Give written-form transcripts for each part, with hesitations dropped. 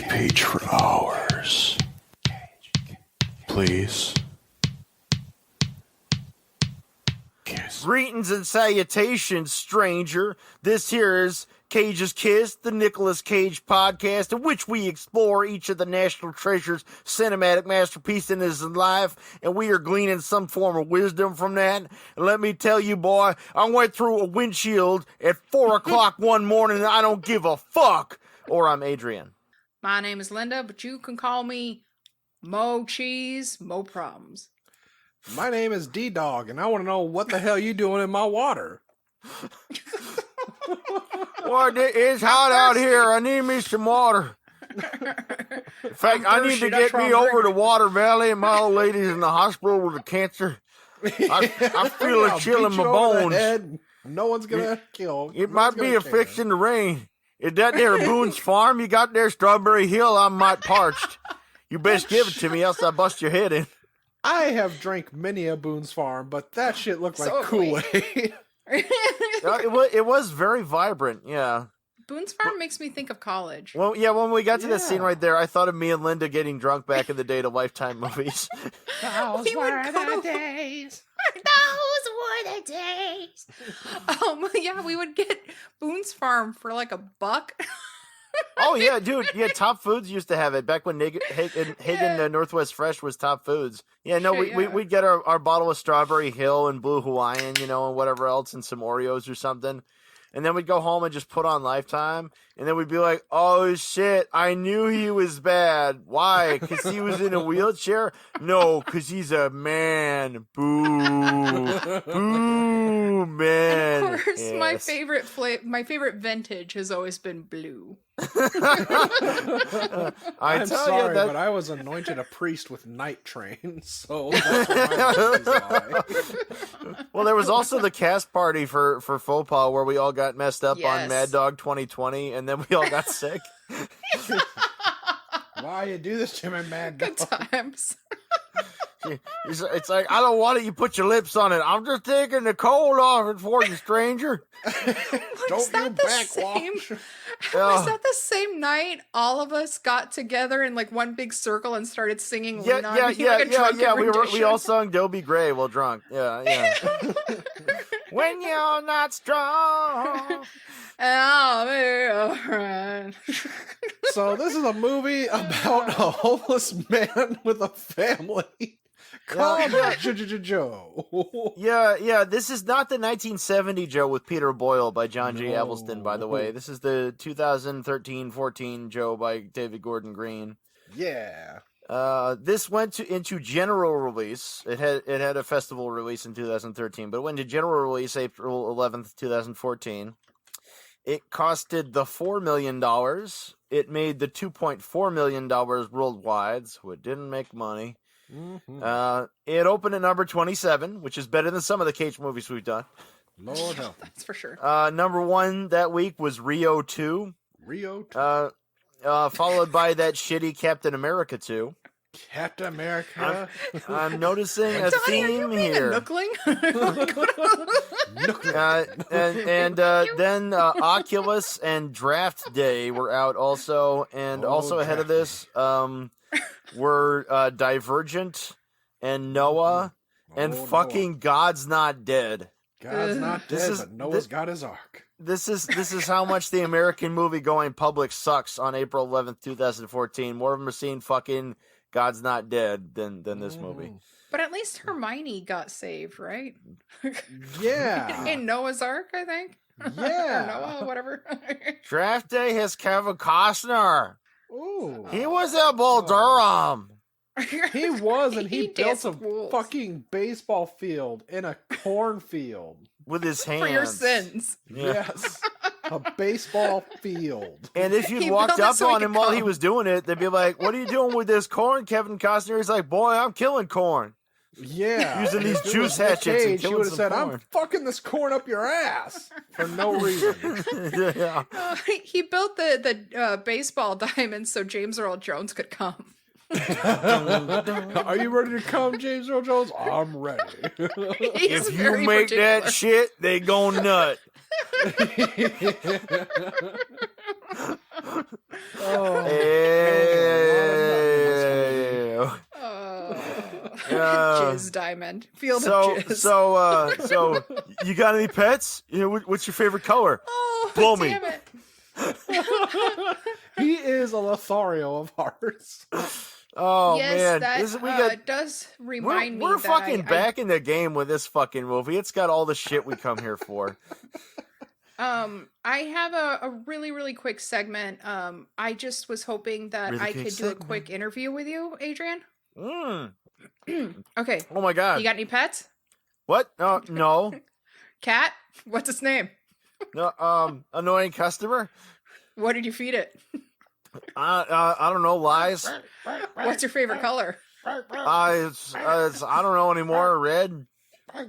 page for hours. Please. Kiss. Greetings and salutations, stranger. This here is Cage's Kiss, the Nicolas Cage podcast, in which we explore each of the national treasures' cinematic masterpiece in his life, and we are gleaning some form of wisdom from that. And let me tell you, boy, I went through a windshield at 4 o'clock one morning, and I don't give a fuck. Or I'm Adrian. My name is Linda, but you can call me Mo Cheese, Mo Problems. My name is D-Dog, and I want to know what the hell you doing in my water. Well, it's hot out here. I need me some water. In fact, I need to get me over to Water Valley, and my old lady's in the hospital with a cancer. I feel a chill in my bones. No one's gonna kill. It might be a fix in the rain. Is that there Boone's farm you got there, Strawberry Hill? I'm might parched. You best give it to me, else I bust your head in. I have drank many a Boone's Farm, but that shit looked like Kool-Aid. It was very vibrant, yeah. Boone's Farm makes me think of college. Well, yeah, when we got to that scene right there, I thought of me and Linda getting drunk back in the day to Lifetime movies. Those were the days. Those were the days. Yeah, we would get Boone's Farm for like $1. Oh, yeah, dude. Yeah, Top Foods used to have it back when Hagen Northwest Fresh was Top Foods. Yeah, no, we'd get our bottle of Strawberry Hill and Blue Hawaiian, and whatever else, and some Oreos or something. And then we'd go home and just put on Lifetime. And then we'd be like, oh, shit, I knew he was bad. Why? Because he was in a wheelchair? No, because he's a man. Boo. Boo, man. And of course, yes. my favorite vintage has always been blue. I'm sorry, but I was anointed a priest with night train, so that's what my Well, there was also the cast party for Faux Pas where we all got messed up on Mad Dog 2020, and then we all got sick. Why you do this to me, Mad Dog? Good times. It's like, I don't want it, you put your lips on it. I'm just taking the cold off it for you, stranger. Don't you backwash. Was that the same night all of us got together in like one big circle and started singing Lean On Me? Yeah. We all sung Dobie Gray while drunk. Yeah. When you're not strong, I'll be alright. So this is a movie about a homeless man with a family. Called Joe. Yeah. This is not the 1970 Joe with Peter Boyle by John G. Avildsen, by the way. This is the 2013-14 Joe by David Gordon Green. Yeah. This went into general release. It had a festival release in 2013, but it went to general release April 11th, 2014. It costed the $4 million. It made the $2.4 million worldwide, so it didn't make money. Mm-hmm. It opened at number 27, which is better than some of the Cage movies we've done. Lord help. That's for sure. Number 1 that week was Rio 2. Followed by that shitty Captain America 2. Captain America. I'm noticing a Donnie, theme here. Then Oculus and Draft Day were out also, and also ahead of this were Divergent and Noah and fucking Noah. God's Not Dead. God's not dead, but Noah's got his ark. This is how much the American movie going public sucks on April 11th, 2014. More of them are seeing fucking God's Not Dead than this movie. But at least Hermione got saved, right? Yeah. In Noah's Ark, I think. Yeah. Noah, whatever. Draft Day has Kevin Costner. Ooh. He was at Bull Durham. He was, and he built a wolves. fucking baseball field in a cornfield. With his hands. For your sins. Yeah. Yes. A baseball field. And if you'd He walked built it up so he on could him while he come. was doing it, they'd be like, what are you doing with this corn, Kevin Costner? He's like, boy, I'm killing corn. Yeah. Using these If it juice was Nick hatchets and Cage, he killing would have some said, corn. I'm fucking this corn up your ass. For no reason. Yeah. He built the baseball diamond so James Earl Jones could come. Are you ready to come, James Earl Jones? I'm ready. He's If you very make particular. that shit, they go nut. Oh. Jizz diamond. Field so of jizz. so you got any pets? You know, what's your favorite color? Oh, Blow me. damn it. He is a Lothario of hearts. Oh yes, man, that does remind me we're that fucking back in the game with this fucking movie. It's got all the shit we come here for. I have a really, really quick segment. I just was hoping that Really I quick could do a segment. quick interview with you, Adrian. Mm. Okay. Oh my god. You got any pets? What? No. Cat? What's its name? No. Annoying customer. What did you feed it? I don't know. Lies. What's your favorite color? It's I don't know anymore. Red.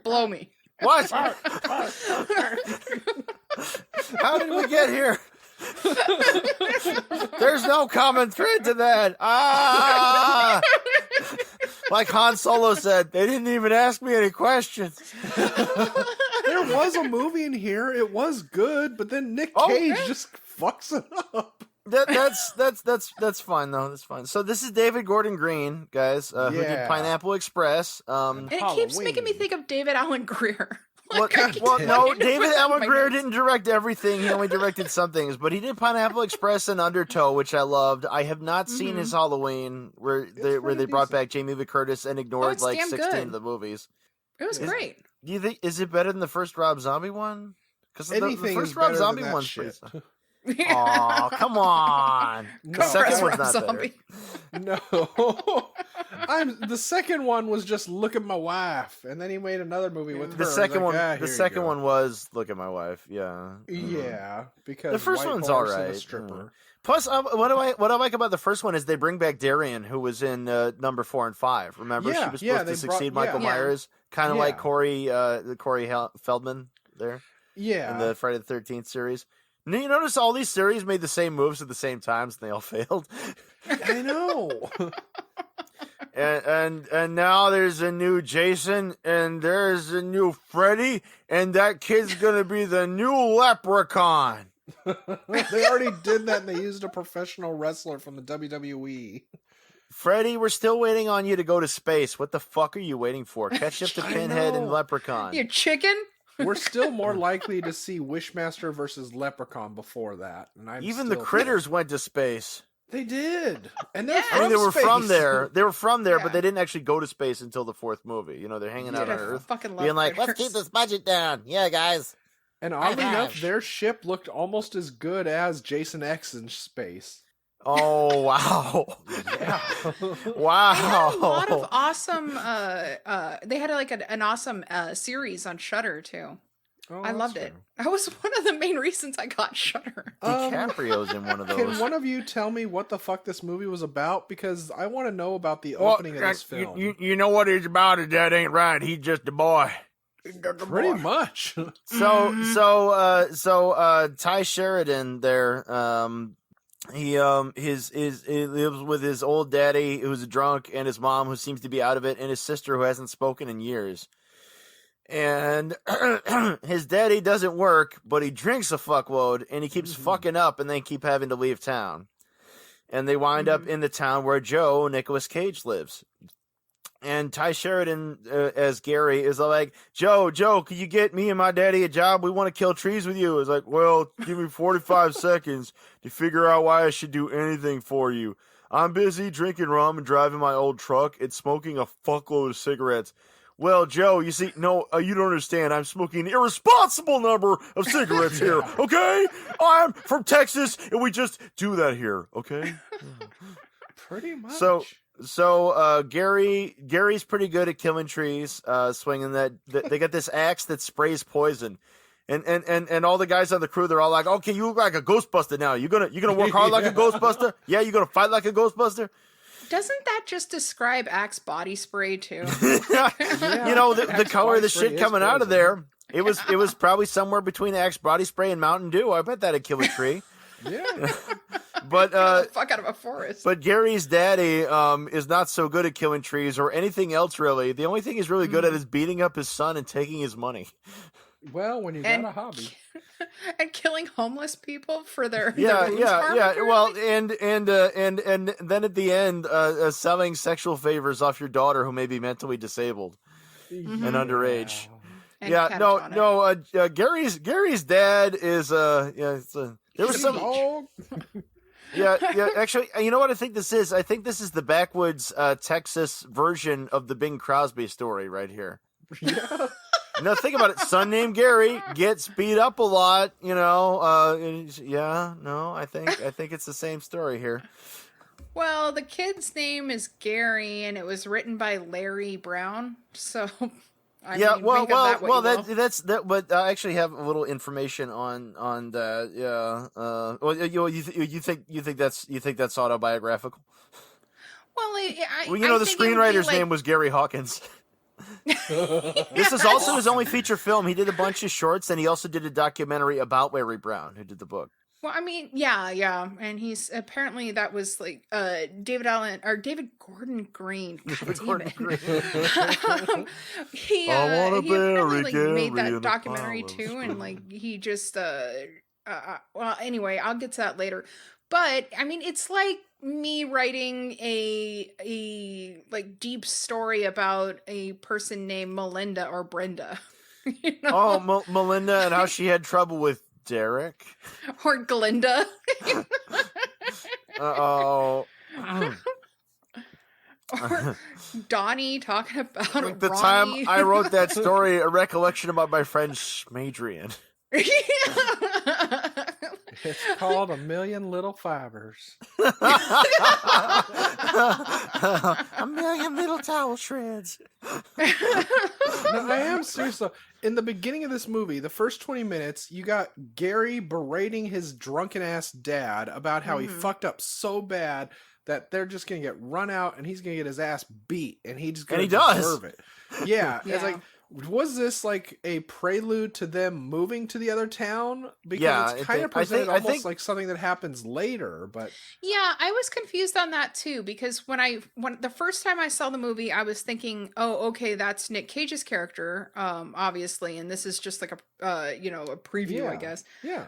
Blow me. What? How did we get here? There's no common thread to that. Ah! Like Han Solo said, they didn't even ask me any questions. There was a movie in here. It was good, but then Nick Cage just fucks it up. That's fine though. That's fine. So this is David Gordon Green, guys, who did Pineapple Express. And it keeps making me think of David Allen Greer. No, David Allen Greer didn't direct everything. He only directed some things, but he did Pineapple Express and Undertow, which I loved. I have not seen his Halloween, where they brought back Jamie Lee Curtis and ignored like 16 of the movies. It was great. Do you think is it better than the first Rob Zombie one? Because the first is Rob better Zombie than that one's shit. pretty. Oh, come on! The second one's not Zombie. No. The second one was just Look at My Wife, and then he made another movie with her. The second one, "Ah, the here you second go." one was Look at My Wife. Yeah, Yeah, because the first white one's horse all and a right. stripper. Plus, what I like about the first one is they bring back Darian, who was in number 4 and 5. Remember, she was supposed to succeed Michael Myers, kind of like Corey Feldman there. Yeah, in the Friday the 13th series. And you notice all these series made the same moves at the same times, and they all failed. I know. and now there's a new Jason, and there's a new Freddy, and that kid's gonna be the new Leprechaun. They already did that, and they used a professional wrestler from the WWE. Freddy, we're still waiting on you to go to space. What the fuck are you waiting for? Catch up to Pinhead and Leprechaun. You chicken? We're still more likely to see Wishmaster versus Leprechaun before that. And even the critters went to space. They did, and they're I mean, they were space. from there. They were from there, Yeah. but they didn't actually go to space until the 4th movie. You know, they're hanging out on I Earth, fucking love being like, critters. "Let's keep this budget down." Yeah, guys. And oddly I enough, have. their ship looked almost as good as Jason X in space. Oh wow! Yeah. Wow! A lot of awesome. They had like an awesome series on Shudder too. Oh, I that's loved it. true. That was one of the main reasons I got Shudder. DiCaprio's in one of those. Can one of you tell me what the fuck this movie was about? Because I want to know about the opening of this film. You know what he's about? Is that ain't right? He's just a boy. Pretty much. So Ty Sheridan there. He lives with his old daddy who's a drunk, and his mom who seems to be out of it, and his sister who hasn't spoken in years. And his daddy doesn't work, but he drinks a fuckload, and he keeps fucking up, and they keep having to leave town. And they wind up in the town where Joe, Nicolas Cage, lives. And Ty Sheridan, as Gary, is like, Joe, could you get me and my daddy a job? We want to kill trees with you. It's like, well, give me 45 seconds to figure out why I should do anything for you. I'm busy drinking rum and driving my old truck and smoking a fuckload of cigarettes. Well, Joe, you see, no, you don't understand. I'm smoking an irresponsible number of cigarettes here, okay? I'm from Texas, and we just do that here, okay? Pretty much. So Gary's pretty good at killing trees, swinging that. They got this axe that sprays poison, and all the guys on the crew, they're all like, "Okay, you look like a Ghostbuster now. You gonna work hard like a Ghostbuster? Yeah, you gonna fight like a Ghostbuster? Doesn't that just describe Axe body spray too? You know the color of the spray shit is coming out of poison. there. It was probably somewhere between Axe body spray and Mountain Dew. I bet that'd kill a tree. Yeah. But Kill the fuck out of a forest. But Gary's daddy is not so good at killing trees or anything else really. The only thing he's really good at is beating up his son and taking his money. Well, when you got And- a hobby. And killing homeless people for their Yeah, Boone's yeah, farm, yeah. apparently? Well, and then at the end, selling sexual favors off your daughter who may be mentally disabled and underage. And Yeah, catatonic. no. Gary's dad is there was He's some. a Oh, Yeah. Actually, you know what I think this is? I think this is the backwoods Texas version of the Bing Crosby story right here. yeah. No, think about it. Son named Gary gets beat up a lot. You know. Yeah. No, I think it's the same story here. Well, the kid's name is Gary, and it was written by Larry Brown. So, I mean, think of that what you will. that's that. But I actually have a little information on that. Yeah. Well, you think that's autobiographical? Well, Well, you know, the think it would be screenwriter's like- name was Gary Hawkins. This is also his only feature film. He did a bunch of shorts, and he also did a documentary about Larry Brown, who did the book. Well, I mean, yeah, and he's apparently that was like David Gordon Green. God damn it. He I wanna apparently bury like made Gary in that a documentary pile of too, and like he just well, anyway, I'll get to that later. But I mean, it's like me writing a like deep story about a person named Melinda or Brenda. You know? Oh, Melinda and how she had trouble with Derek. Or Glinda. Oh. Or Donnie talking about Like the Ronnie. time I wrote that story, a recollection about my friend Schmadrian. It's called A Million Little Fibers. A million little towel shreds. No, I am serious though. In the beginning of this movie, the first 20 minutes, you got Gary berating his drunken ass dad about how he fucked up so bad that they're just gonna get run out and he's gonna get his ass beat and he's gonna deserve it. Yeah. It's like, was this like a prelude to them moving to the other town? Because Yeah, it's kind of I presented think almost like something that happens later, but Yeah, I was confused on that too because when the first time I saw the movie, I was thinking, "Oh, okay, that's Nick Cage's character, obviously, and this is just like a a preview, I guess." yeah.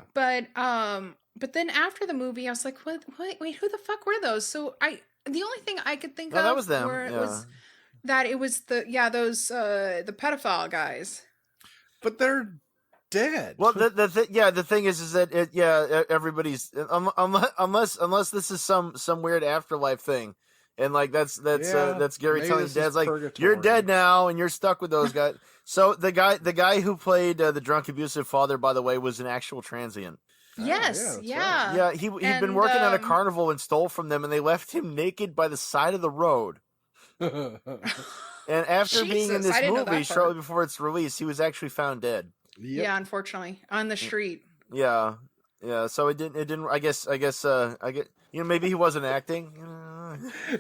But then after the movie, I was like, "What? Wait, who the fuck were those?" So the only thing I could think No, of that was them. was that it was the the pedophile guys. But they're dead. Well, the thing is that everybody's unless this is some weird afterlife thing, and like that's Gary maybe telling this his is dad's like, purgatory. you're dead now and you're stuck with those guys. So the guy who played the drunk abusive father, by the way, was an actual transient. Yes, yeah, that's yeah. Yeah, he'd been working at a carnival and stole from them, and they left him naked by the side of the road. And after being in Jesus, this I didn't know movie, that part. shortly before its release, he was actually found dead. Yep. Yeah, unfortunately, on the street. Yeah. So it didn't. I guess. Maybe he wasn't acting.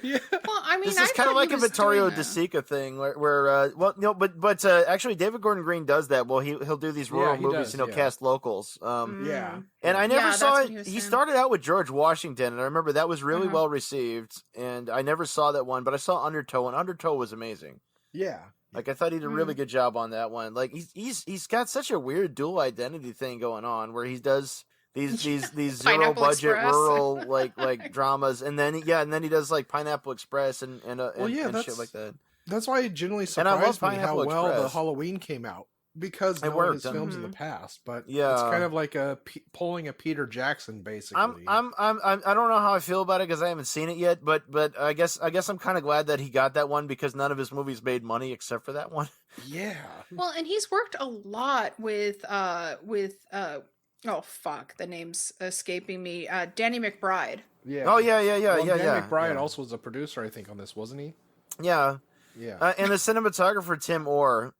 Yeah. Well, I mean, This I is kind of thought he like a was Vittorio doing De that. Sica thing, where but actually David Gordon Green does that. Well, he'll do these rural he movies, does, yeah. cast locals. Yeah. And I never Yeah, saw that's it. what he was He saying. started out with George Washington, and I remember that was really Uh-huh. well received. And I never saw that one, but I saw Undertow, and Undertow was amazing. Yeah. Like I thought he did a really good job on that one. Like he's got such a weird dual identity thing going on, where he does these zero Pineapple budget Express. rural like dramas, and then he does like Pineapple Express and shit that's- like that. That's why it genuinely And I love surprised me how Pineapple well the Express. Halloween came out. Because It knowing worked, his films in the past, but Yeah. it's kind of like pulling a Peter Jackson, basically. I don't know how I feel about it because I haven't seen it yet, but I guess I'm kind of glad that he got that one because none of his movies made money except for that one. Yeah. Well, and he's worked a lot with oh fuck, the name's escaping me. Danny McBride. Yeah. Oh yeah, Well, Dan yeah. McBride yeah. also was a producer, I think, on this, wasn't he? Yeah. Yeah. And the cinematographer Tim Orr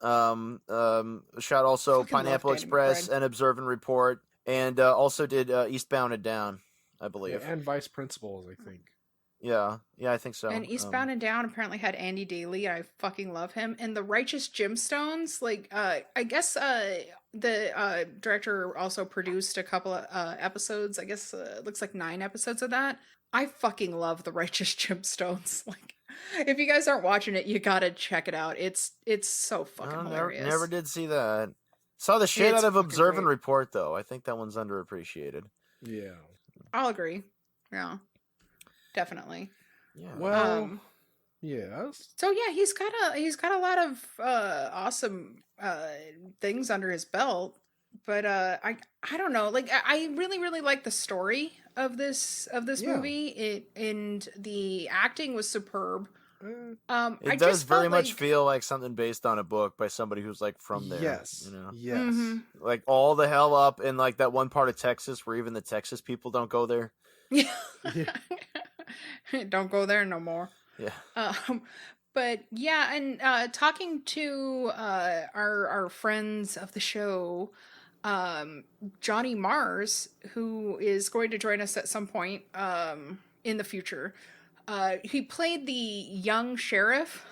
shot also Fucking love Pineapple Danny Express McBride. and Observe and Report, and also did Eastbound and Down, I believe. Yeah, and Vice Principals, I think. Yeah, I think so. And Eastbound and Down apparently had Andy Daly. I fucking love him. And the Righteous Gemstones, like I guess the director also produced a couple of episodes. I guess it looks like 9 episodes of that. I fucking love the Righteous Gemstones. Like, if you guys aren't watching it, you gotta check it out. It's so fucking hilarious. Never did see that. Saw the shit It's out of fucking Observe and great. Report, though. I think that one's underappreciated. Yeah. I'll agree. Yeah, definitely. Yeah. Well, yes. So yeah, he's got a lot of awesome things under his belt, but I don't know. Like I really like the story of this Yeah. movie. And the acting was superb. It I does just very felt much like, feel like something based on a book by somebody who's like from there. Yes. You know, Yes. Mhm. like all the hell up in like that one part of Texas where even the Texas people don't go there. yeah. Yeah. Don't go there no more. Yeah. But yeah, and talking to our friends of the show, Johnny Mars, who is going to join us at some point in the future. He played the young sheriff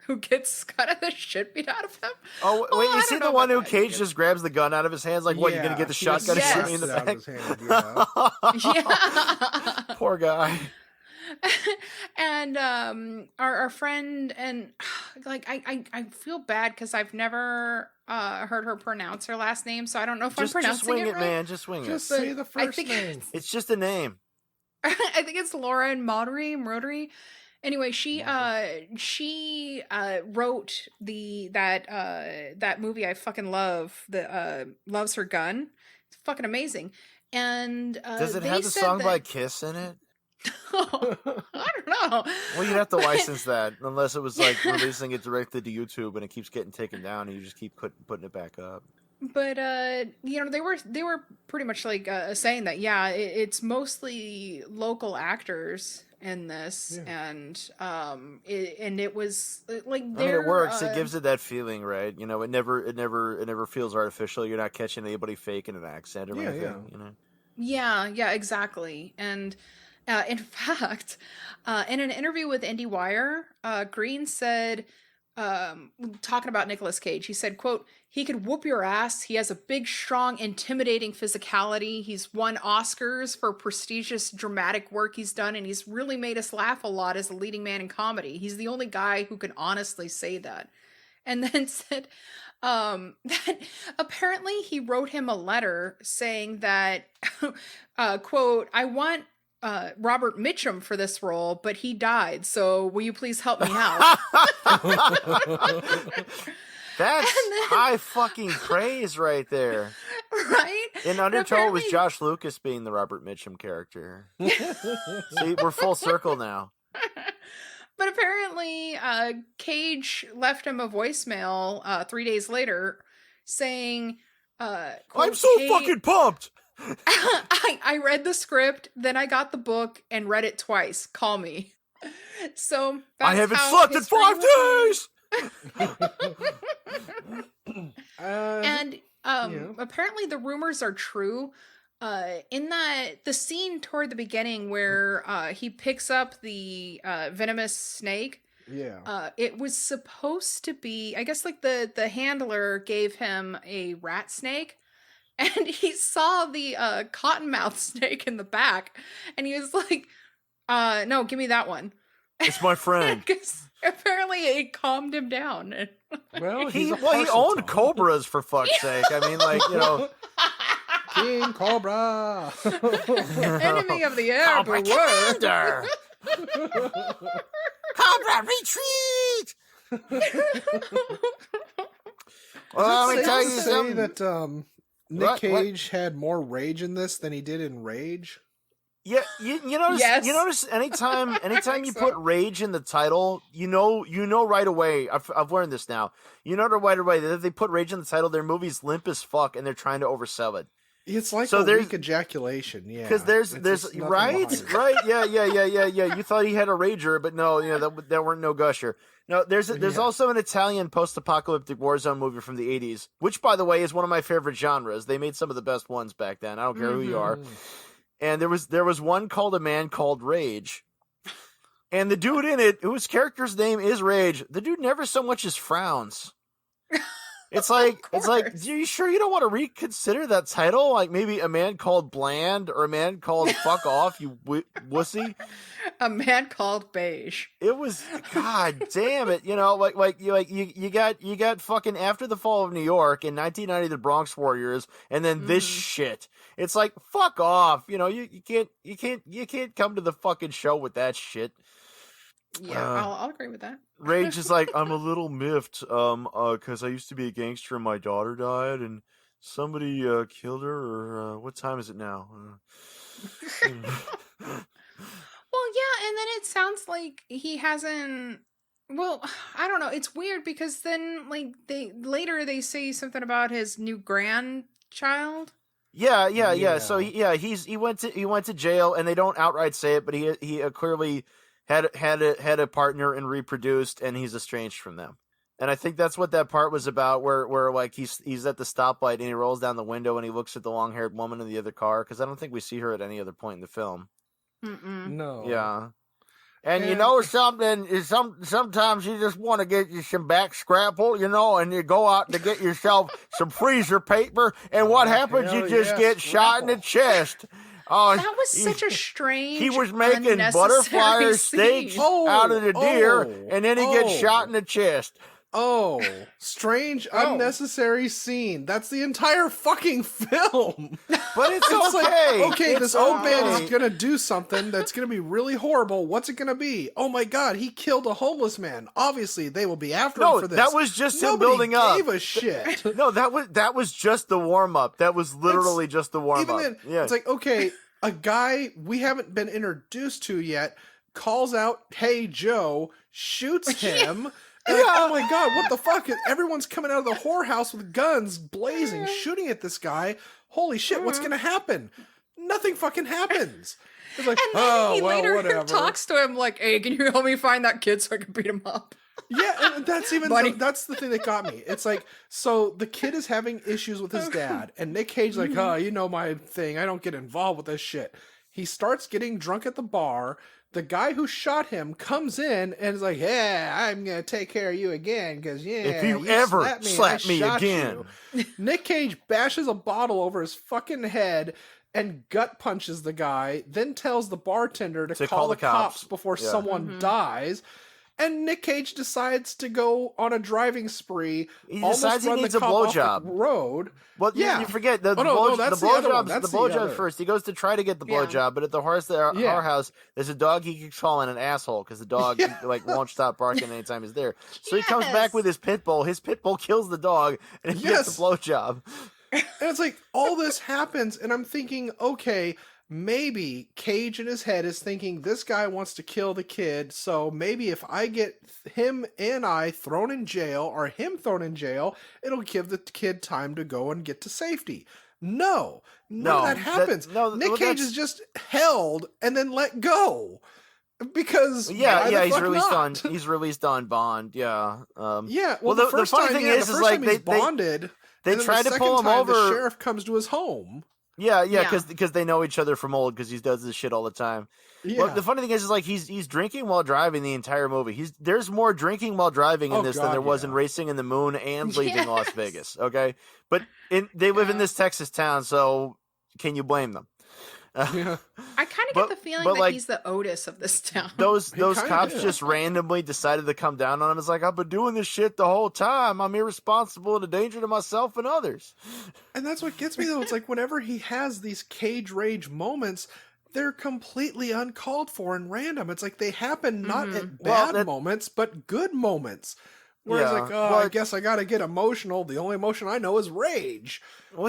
who gets kind of the shit beat out of him. Oh Well, wait, I is he don't the know one about who that. Cage just grabs the gun out of his hands? Like, what? You're gonna get the he shotgun and shoot me in the slaps back? it out of his hand, yeah. Yeah. Poor guy. And our friend, and like I feel bad because I've never heard her pronounce her last name, so I don't know if I'm Just pronouncing swing it it, right. man. Just swing Just it. say the I first think name. It's just a name. I think it's Laura and Mrodery. Anyway, she wrote that movie I fucking love, the Loves Her Gun. It's fucking amazing. And Does it they have the said song by that- Kiss in it? I don't know. Well, you'd have to license that unless it was like releasing it directly to YouTube and it keeps getting taken down and you just keep putting it back up. But you know, they were pretty much like saying that it's mostly local actors in this, Yeah. and it was like I mean, they're, it works. It gives it that feeling, right? You know, it never feels artificial. You're not catching anybody faking an accent or Yeah, anything. yeah. You know. Yeah, exactly. And in fact, in an interview with IndieWire, Green said, talking about Nicolas Cage, he said, quote, "He could whoop your ass. He has a big, strong, intimidating physicality. He's won Oscars for prestigious dramatic work he's done, and he's really made us laugh a lot as a leading man in comedy. He's the only guy who can honestly say that." And then said that apparently he wrote him a letter saying that, quote, "I want Robert Mitchum for this role, but he died, so will you please help me out?" That's And then- high fucking praise right there. Right? In And Undertow, it was apparently- Josh Lucas being the Robert Mitchum character. See, we're full circle now. But apparently, Cage left him a voicemail 3 days later saying, I'm quote, so "Hey, fucking pumped. I read the script, then I got the book and read it twice. Call me." So I that's haven't how slept in history 5 was days. And Yeah. apparently the rumors are true. In the scene toward the beginning where he picks up the venomous snake, Yeah. it was supposed to be, I guess, like the handler gave him a rat snake, and he saw the cottonmouth snake in the back, and he was like, "No, give me that one." It's my friend. Because apparently it calmed him down. Well, He he's a owned Parseltongue. cobras for fuck's sake. I mean, like, you know, King Cobra. Enemy of the air, Cobra beware. Commander! Cobra, retreat! Well, let me Does it tell you say something. that Nick What? Cage had more rage in this than he did in Rage. Yeah, you notice. Yes. You notice anytime think you so. put rage in the title, you know right away. I've learned this now. You know right away that if they put rage in the title, their movie's limp as fuck, and they're trying to oversell it. It's like So a there's- weak ejaculation, yeah. Because there's It's just nothing right, behind it. right, yeah. You thought he had a rager, but no, that weren't no gusher. No, there's Yeah. also an Italian post-apocalyptic war zone movie from the '80s, which, by the way, is one of my favorite genres. They made some of the best ones back then. I don't care who you are. Mhm. And there was one called A Man Called Rage, and the dude in it, whose character's name is Rage, the dude never so much as frowns. It's like, Of are course. you sure you don't want to reconsider that title? Like maybe A Man Called Bland or A Man Called Fuck Off, you wussy. A Man Called Beige. It was, god damn it, you know, you got fucking After the Fall of New York in 1990, The Bronx Warriors, and then this shit. It's like, fuck off, you know, you can't come to the fucking show with that shit. Yeah, I'll agree with that. Rage is like, I'm a little miffed, because I used to be a gangster and my daughter died, and somebody killed her, or what time is it now? Well, yeah, and then it sounds like he hasn't. Well, I don't know. It's weird because then, like, they say something about his new grandchild. Yeah. So he went to jail, and they don't outright say it, but he clearly had a partner and reproduced, and he's estranged from them. And I think that's what that part was about, where like he's at the stoplight and he rolls down the window and he looks at the long-haired woman in the other car, because I don't think we see her at any other point in the film. No. Yeah. And you know something, sometimes you just want to get you some back scrapple, you know, and you go out to get yourself some freezer paper, and what happens? hell You just yeah, get shot in the chest. That was such a strange. He was making unnecessary butterfly scene. steaks out of the deer, and then he gets shot in the chest. Oh, strange, unnecessary scene. That's the entire fucking film. But it's It's okay. like, okay, It's this old man okay. is gonna do something that's gonna be really horrible. What's it gonna be? Oh my god, he killed a homeless man. Obviously, they will be after him for this. that was just him Nobody building up. gave a shit. No, that was just the warm up. That was literally just the warm Even up. then, Yeah. it's like, okay, a guy we haven't been introduced to yet calls out, "Hey Joe," shoots him. And like, oh my god, what the fuck? Everyone's coming out of the whorehouse with guns blazing, shooting at this guy. Holy shit, what's gonna happen? Nothing fucking happens. It's like, And then he later whatever. talks to him like, "Hey, can you help me find that kid so I can beat him up?" Yeah, and that's even Buddy. that's the thing that got me. It's like, so the kid is having issues with his dad, and Nick Cage like, oh, you know my thing. I don't get involved with this shit. He starts getting drunk at the bar. The guy who shot him comes in and is like, yeah, I'm gonna take care of you again because If you ever slapped slap me I shot again. you." Nick Cage bashes a bottle over his fucking head and gut punches the guy, then tells the bartender to call the cops before Yeah. someone dies. And Nick Cage decides to go on a driving spree. He almost decides he run the needs a cop off the blowjob. road. Well, Yeah. you forget the Oh, no, that's the other one. blowjobs. That's The the blowjobs other. first. He goes to try to get the Yeah. blowjob, but at the whorehouse, there's a dog he keeps calling an asshole because the dog like won't stop barking anytime he's there. So he comes back Yes. with his pit bull. His pit bull kills the dog, and he gets the blowjob. And it's like, all this happens, and I'm thinking, okay, maybe Cage in his head is thinking this guy wants to kill the kid, so maybe if I get him and I thrown in jail, or him thrown in jail, it'll give the kid time to go and get to safety. No, none of that happens. Nick Cage is just held and then let go. Because he's released on bond. Yeah. Yeah. Well, the the first funny time, thing the is first like time he's bonded. they and then tried the to pull him second time, over. The sheriff comes to his home. Yeah, Yeah. because they know each other from old, because he does this shit all the time. Yeah. Well, the funny thing is like he's drinking while driving the entire movie. There's more drinking while driving in this than there was in Racing in the Moon and Leaving Las Vegas. Okay, but they live in this Texas town, so can you blame them? Yeah. I kind of get the feeling that like, he's the Otis of this town. Those kinda cops is. just randomly decided to come down on him. It's like, I've been doing this shit the whole time. I'm irresponsible and a danger to myself and others. And that's what gets me though. It's like whenever he has these cage rage moments, they're completely uncalled for and random. It's like they happen not at bad moments, but good moments. Whereas like, I guess I gotta get emotional. The only emotion I know is rage. Well,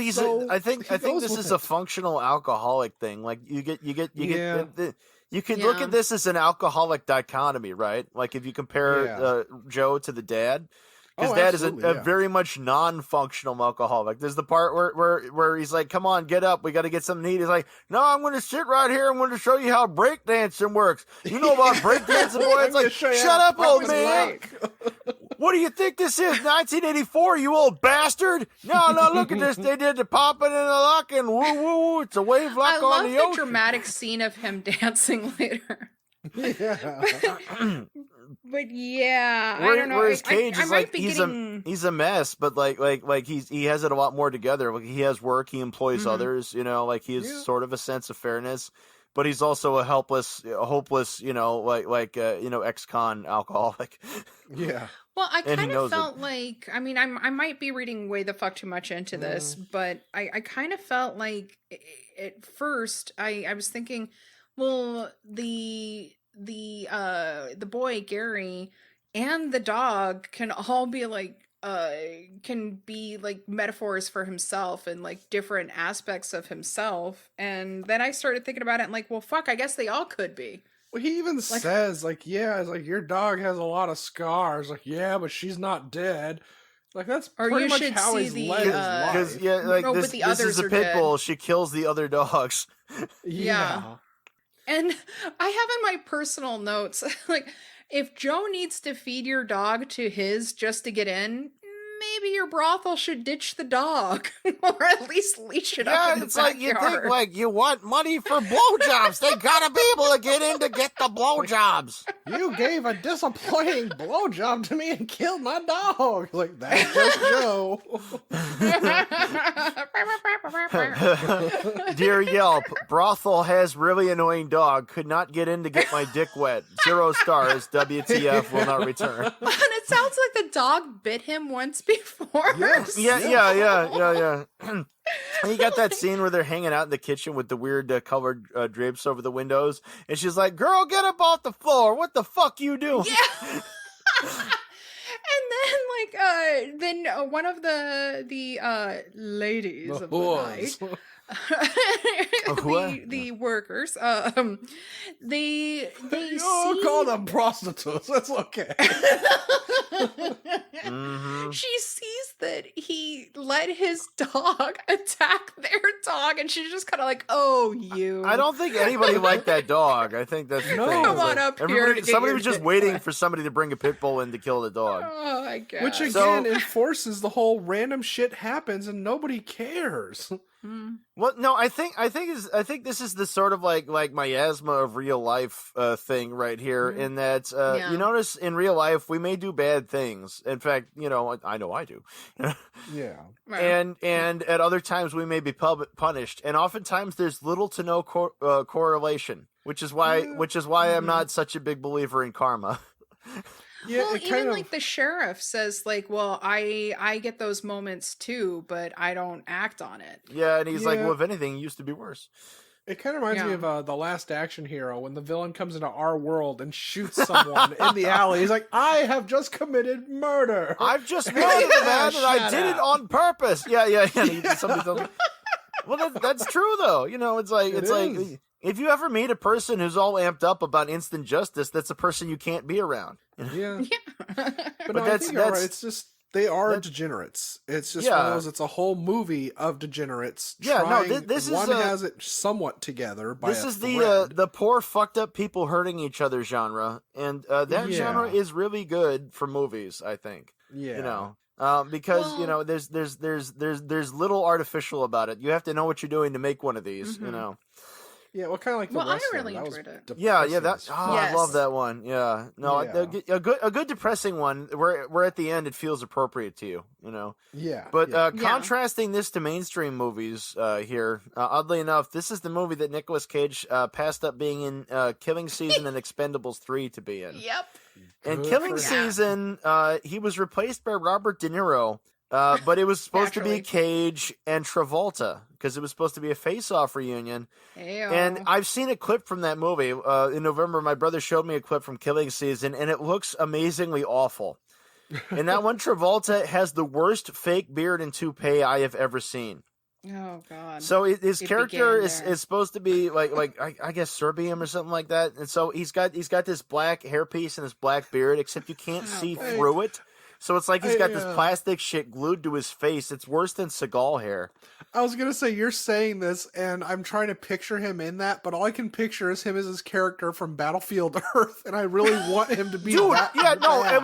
I think this is a functional alcoholic thing. Like you can look at this as an alcoholic dichotomy, right? Like if you compare Joe to the dad, because dad is a very much non-functional alcoholic. There's the part where he's like, "Come on, get up, we got to get something to eat." He's like, "No, I'm going to sit right here. I'm going to show you how breakdancing works. You know about breakdancing, boy?" It's like, "Shut up, old man." What do you think this is, 1984, you old bastard? No, look at this. They did the popping and the locking. Woo, woo, woo. It's a wave lock I on love the ocean. dramatic scene of him dancing later. Yeah. But yeah, I Where- don't know. Whereas I Cage is might like be he's getting... a mess, but he has it a lot more together. Like he has work, he employs others. You know, like he has sort of a sense of fairness, but he's also a hopeless, you know, ex-con alcoholic. Yeah. Well, I And he kind of knows it. felt like, I mean, I might be reading way the fuck too much into this, but I kind of felt like at first I was thinking, well, the boy Gary and the dog can all be like can be like metaphors for himself and like different aspects of himself. And then I started thinking about it and like, well, fuck, I guess they all could be. Well, he even says, like, yeah, it's like, your dog has a lot of scars. Like, yeah, but she's not dead. Like, that's Or pretty you much should how see he's the, led his Because life. No, but this the is others a are pit dead. bull. She kills the other dogs. Yeah. And I have in my personal notes, like, if Joe needs to feed your dog to his just to get in, maybe your brothel should ditch the dog, or at least leash it up Yeah, in the it's like you backyard. think like you want money for blowjobs. They gotta be able to get in to get the blowjobs. You gave a disappointing blowjob to me and killed my dog. Like, that's just Joe. Dear Yelp, brothel has really annoying dog. Could not get in to get my dick wet. 0 stars. WTF will not return. And it sounds like the dog bit him once before. Yes. Yeah. You got that scene where they're hanging out in the kitchen with the weird colored drapes over the windows, and she's like, "Girl, get up off the floor! What the fuck you doing?" Yeah. And then one of the ladies The of the whores. night, What? the workers, they You see... call them prostitutes. That's okay. Mm-hmm. She sees that he let his dog attack their dog, and she's just kind of like, "Oh, you!" I don't think anybody liked that dog. I think that's the No. thing. Come on up here Everybody- to get somebody your was just dick waiting wet. for somebody to bring a pit bull in to kill the dog. Oh, I guess. Which So- again enforces the whole random shit happens and nobody cares. Well, no, I think this is the sort of like miasma of real life thing right here. In that Yeah. you notice in real life we may do bad things. In fact, you know I know I do. Yeah. Well, and at other times we may be punished, and oftentimes there's little to no correlation, which is why I'm not such a big believer in karma. Yeah, well, it even kind of like the sheriff says, like, "Well, I get those moments too, but I don't act on it." Yeah, and he's like, Yeah. well, if anything, it used to be worse. It kind of reminds me Yeah. of The Last Action Hero when the villain comes into our world and shoots someone in the alley. He's like, I have just committed murder. I've just murdered a man, and I Shut did it up. on purpose. Yeah. Somebody tells me. Well, that's true though. You know, it's like is. if you ever meet a person who's all amped up about instant justice, that's a person you can't be around. Yeah. Yeah. But no, I that's- think you're right. that's- It's just, they are that- degenerates. It's just one Yeah. of those, it's a whole movie of degenerates. Yeah, no, trying, this is one a- has it somewhat together by This a is thread. the poor fucked up people hurting each other genre, and that Yeah. genre is really good for movies. I think. Yeah. You know. Because you know, there's little artificial about it. You have to know what you're doing to make one of these. You know. Yeah, well, kind of like the Well, I Wrestler. really That was enjoyed it. Yeah, depressing that. as Oh, fuck. I love Yes. that one. Yeah, no, Yeah. a good depressing one where at the end it feels appropriate to you. You know. Yeah. But yeah. contrasting this to mainstream movies here, oddly enough, this is the movie that Nicolas Cage passed up being in Killing Season and Expendables 3 to be in. Yep. In Good Killing for him. Season, he was replaced by Robert De Niro, but it was supposed to be Naturally. Cage and Travolta because it was supposed to be a face-off reunion. And Ayo. I've seen a clip from that movie. In November, my brother showed me a clip from Killing Season, and it looks amazingly awful. In that one, Travolta has the worst fake beard and toupee I have ever seen. Oh God. So his It character began is there. supposed to be like I guess Serbian or something like that, and so he's got this black hairpiece and this black beard, except you can't Oh, see boy. through it. So it's like he's got this Yeah. plastic shit glued to his face. It's worse than Seagal hair. I was gonna say, you're saying this, and I'm trying to picture him in that, but all I can picture is him as his character from Battlefield Earth, and I really want him to be Dude, that yeah, no, bad. it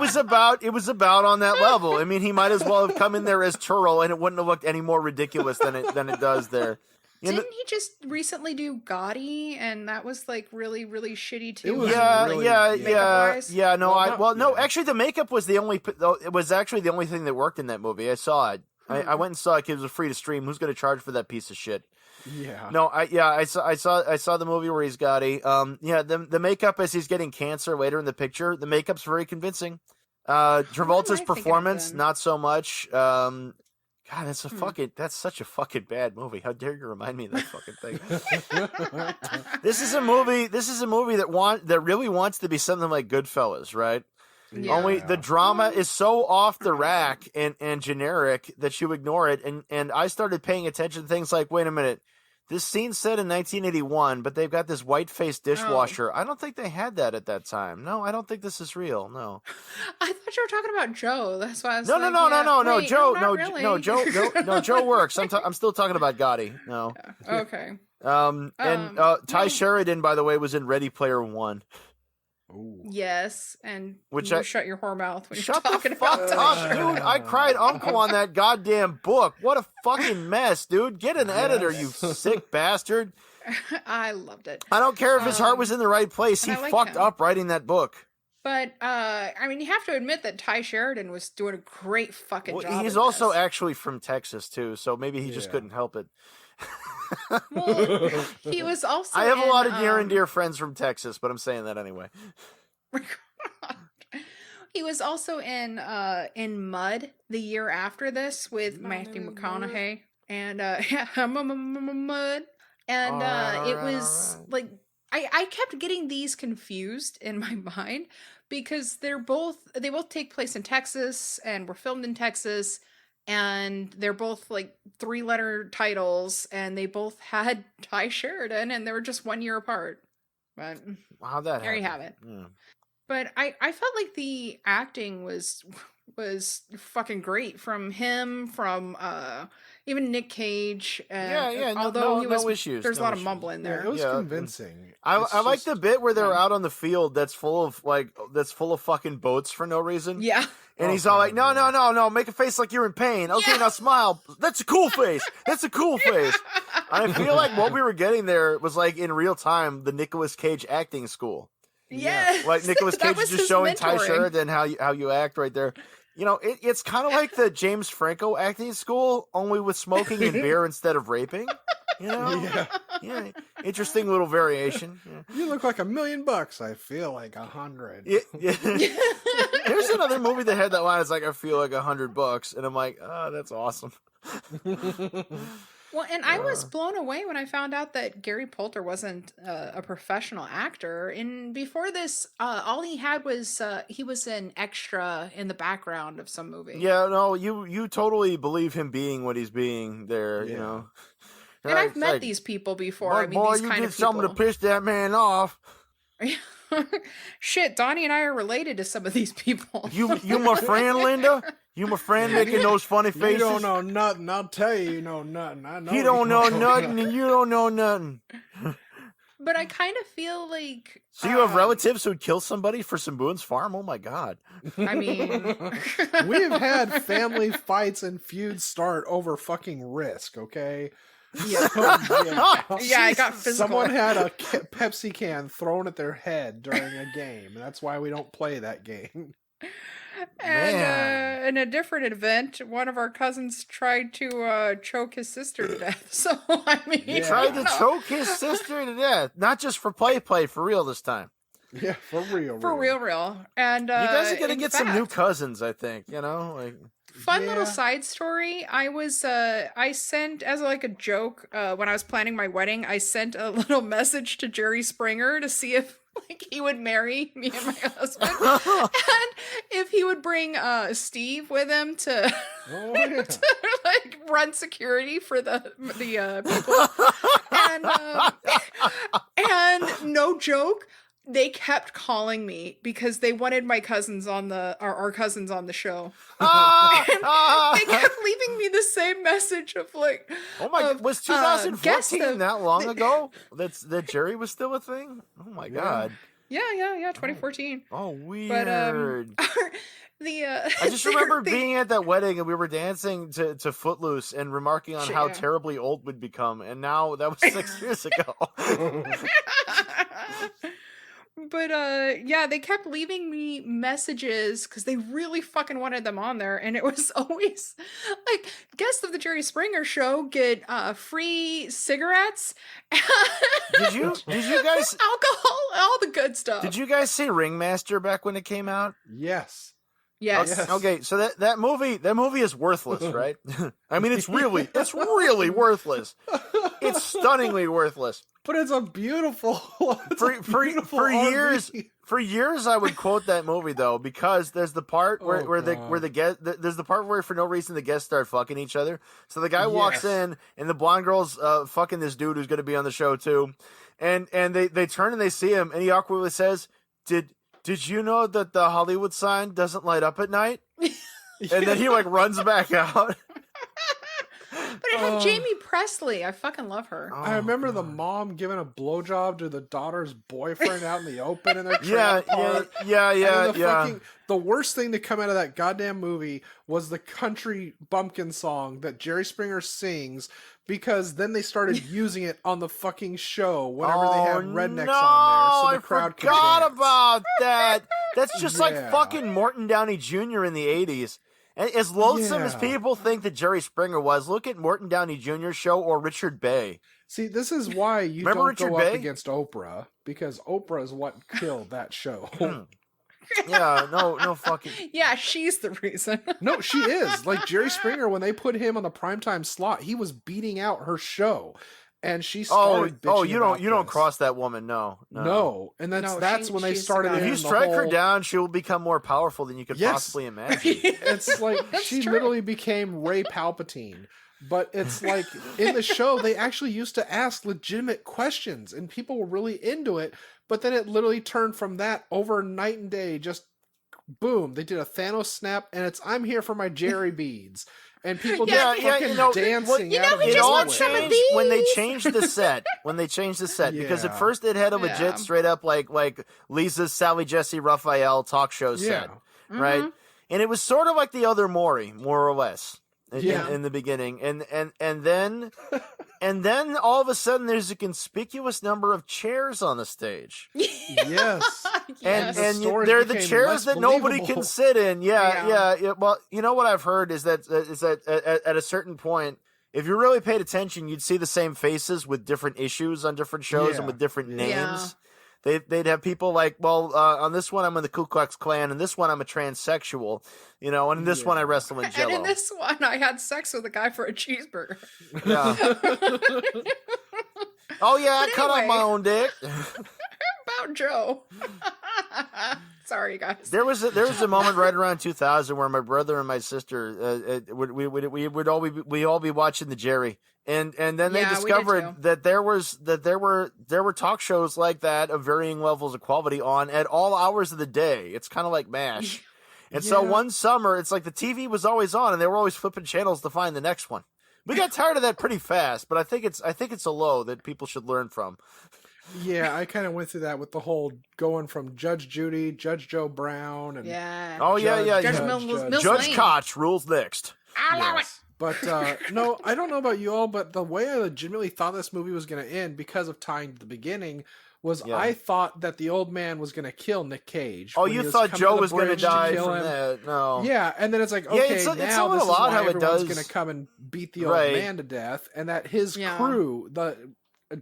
was about on that level. I mean, he might as well have come in there as Turl, and it wouldn't have looked any more ridiculous than it does there. Didn't he just recently do Gotti, and that was like really, really shitty too? It was Yeah. No, Well, no. yeah. Actually, the makeup was it was actually the only thing that worked in that movie. I saw it. I went and saw it 'cause it was free to stream. Who's going to charge for that piece of shit? Yeah. No, I saw the movie where he's Gotti. The makeup as he's getting cancer later in the picture, the makeup's very convincing. Travolta's performance, not so much. God, that's such a fucking bad movie. How dare you remind me of that fucking thing? This is a movie that really wants to be something like Goodfellas, right? Yeah. Only the drama is so off the rack and generic that you ignore it. And I started paying attention to things like, wait a minute, this scene's set in 1981, but they've got this white-faced dishwasher. I don't think they had that at that time. No, I don't think this is real. No. I thought you were talking about Joe. That's why I was No, Joe, really. Joe works. I'm still talking about Gotti. No. Okay. Ty Sheridan, by the way, was in Ready Player One. Ooh. Yes, and Which you shut your whore mouth when you're Shut talking the fuck about up, dude! I cried uncle on that goddamn book. What a fucking mess, dude! Get an editor, you sick bastard! I loved it. I don't care if his heart was in the right place. He fucked up writing that book. But I mean, you have to admit that Ty Sheridan was doing a great fucking job. He's also actually from Texas too, so maybe he just couldn't help it. Well, he was also. I have a lot of near and dear friends from Texas, but I'm saying that anyway. He was also in Mud the year after this with Matthew McConaughey and Mud, and it was like I kept getting these confused in my mind because they both take place in Texas and were filmed in Texas. And they're both like 3-letter titles, and they both had Ty Sheridan, and they were just 1 year apart. But how'd that there happen? you have it. Yeah. But I felt like the acting was fucking great from him, from even Nick Cage. And although no issues. There's a lot of mumbling there. Yeah, it was convincing. I like the bit where they're out on the field that's full of fucking boats for no reason. Yeah. And he's all like, no, make a face like you're in pain. Okay, now smile. That's a cool face. That's a cool face. I feel like what we were getting there was like in real time, the Nicolas Cage acting school. Yes. Like Nicolas Cage is just showing Ty Sheridan how you act right there. You know, it's kind of like the James Franco acting school, only with smoking and beer instead of raping. You know? Yeah. Interesting little variation. Yeah. You look like $1 million. I feel like 100. Yeah. There's another movie that had that line. It's like, I feel like $100, and I'm like, oh, that's awesome. Well, and I was blown away when I found out that Garry Poulter wasn't a professional actor. And before this, all he had was he was an extra in the background of some movie. Yeah, no, you totally believe him being what he's being there. You know. And I've met these people before. I mean, these you kind did of people. something to piss that man off. Shit, Donnie and I are related to some of these people. You my friend, Linda? You my friend making those funny faces? You don't know nothing. I'll tell you, you know nothing. I know you don't know nothing, and you don't know nothing. But I kind of feel like... So you have relatives who'd kill somebody for some Boone's Farm? Oh my God. I mean... We've had family fights and feuds start over fucking Risk, okay? Yeah, I got physical. Someone had a Pepsi can thrown at their head during a game, and that's why we don't play that game. And in a different event, one of our cousins tried to choke his sister to death. So, I mean... He tried to choke his sister to death. Not just for play, for real this time. Yeah, for real. For real. And you guys are going to get some new cousins, I think, you know? Like... Fun little side story. I sent as like a joke when I was planning my wedding. I sent a little message to Jerry Springer to see if like he would marry me and my husband, and if he would bring Steve with him to, to like run security for the people. And no joke. They kept calling me because they wanted my cousins on our cousins on the show. They kept leaving me the same message of like, oh my, was 2014 that long ago that Jerry was still a thing? Oh my God. Yeah, 2014. Oh, weird. But I just remember being at that wedding and we were dancing to Footloose and remarking on how terribly old we'd become, and now that was 6 years ago. But yeah, they kept leaving me messages because they really fucking wanted them on there, and it was always like, guests of the Jerry Springer Show get free cigarettes. Did you guys alcohol, all the good stuff? Did you guys see Ringmaster back when it came out? Yes. Yes. Okay, so that movie is worthless, right? I mean, it's really worthless. It's stunningly worthless. But it's a beautiful. For years, I would quote that movie though, because there's the part where there's the part where for no reason the guests start fucking each other. So the guy walks in and the blonde girl's fucking this dude who's going to be on the show too, and they turn and they see him and he awkwardly says, Did you know that the Hollywood sign doesn't light up at night? And then he like runs back out. But it had Jamie Presley. I fucking love her. I remember the mom giving a blowjob to the daughter's boyfriend out in the open in their trailer park. Yeah. The worst thing to come out of that goddamn movie was the country bumpkin song that Jerry Springer sings, because then they started using it on the fucking show whenever they had rednecks on there, so the crowd could dance. I forgot about that. That's just like fucking Morton Downey Jr. in the 80s. As loathsome as people think that Jerry Springer was, look at Morton Downey Jr.'s show or Richard Bay. See, this is why you Remember don't Richard go Bay? up against Oprah, because Oprah is what killed that show. No fucking... Yeah, she's the reason. No, she is. Like Jerry Springer, when they put him on the primetime slot, he was beating out her show. And she started bitching you don't cross that woman, no. And that's when they started. If you strike her down, she will become more powerful than you could possibly imagine. It's like she literally became Rey Palpatine. But it's like in the show, they actually used to ask legitimate questions, and people were really into it. But then it literally turned from that over night and day. Just boom, they did a Thanos snap, and it's I'm here for my Jerry beads. And people just fucking dancing out of it nowhere. all changed when they changed the set. Because at first it had a legit straight up like Lisa's Sally Jesse Raphael talk show set, right? And it was sort of like the other Maury, more or less, in the beginning. And then all of a sudden there's a conspicuous number of chairs on the stage. Yes. And they're the chairs that nobody can sit in. Yeah. Well, you know what I've heard is that at a certain point, if you really paid attention, you'd see the same faces with different issues on different shows and with different names. They'd have people like, on this one I'm in the Ku Klux Klan, and this one I'm a transsexual, and in this one I wrestle in Jello. And in this one I had sex with a guy for a cheeseburger. Yeah. I cut off my own dick. About Joe. Sorry, guys. There was a moment right around 2000 where my brother and my sister would all be watching the Jerry, and then they discovered that there were talk shows like that of varying levels of quality on at all hours of the day. It's kind of like MASH, and so one summer it's like the TV was always on, and they were always flipping channels to find the next one. We got tired of that pretty fast, but I think it's a low that people should learn from. Yeah, I kind of went through that with the whole going from Judge Judy, Judge Joe Brown, and Judge Koch rules next. But no, I don't know about you all, but the way I legitimately thought this movie was going to end, because of tying to the beginning, was I thought that the old man was going to kill Nick Cage. Oh, you thought Joe was going to die from that? No. Yeah, and then it's like, okay, it's now this is why everyone's going to come and beat the old Right. man to death, and that his crew,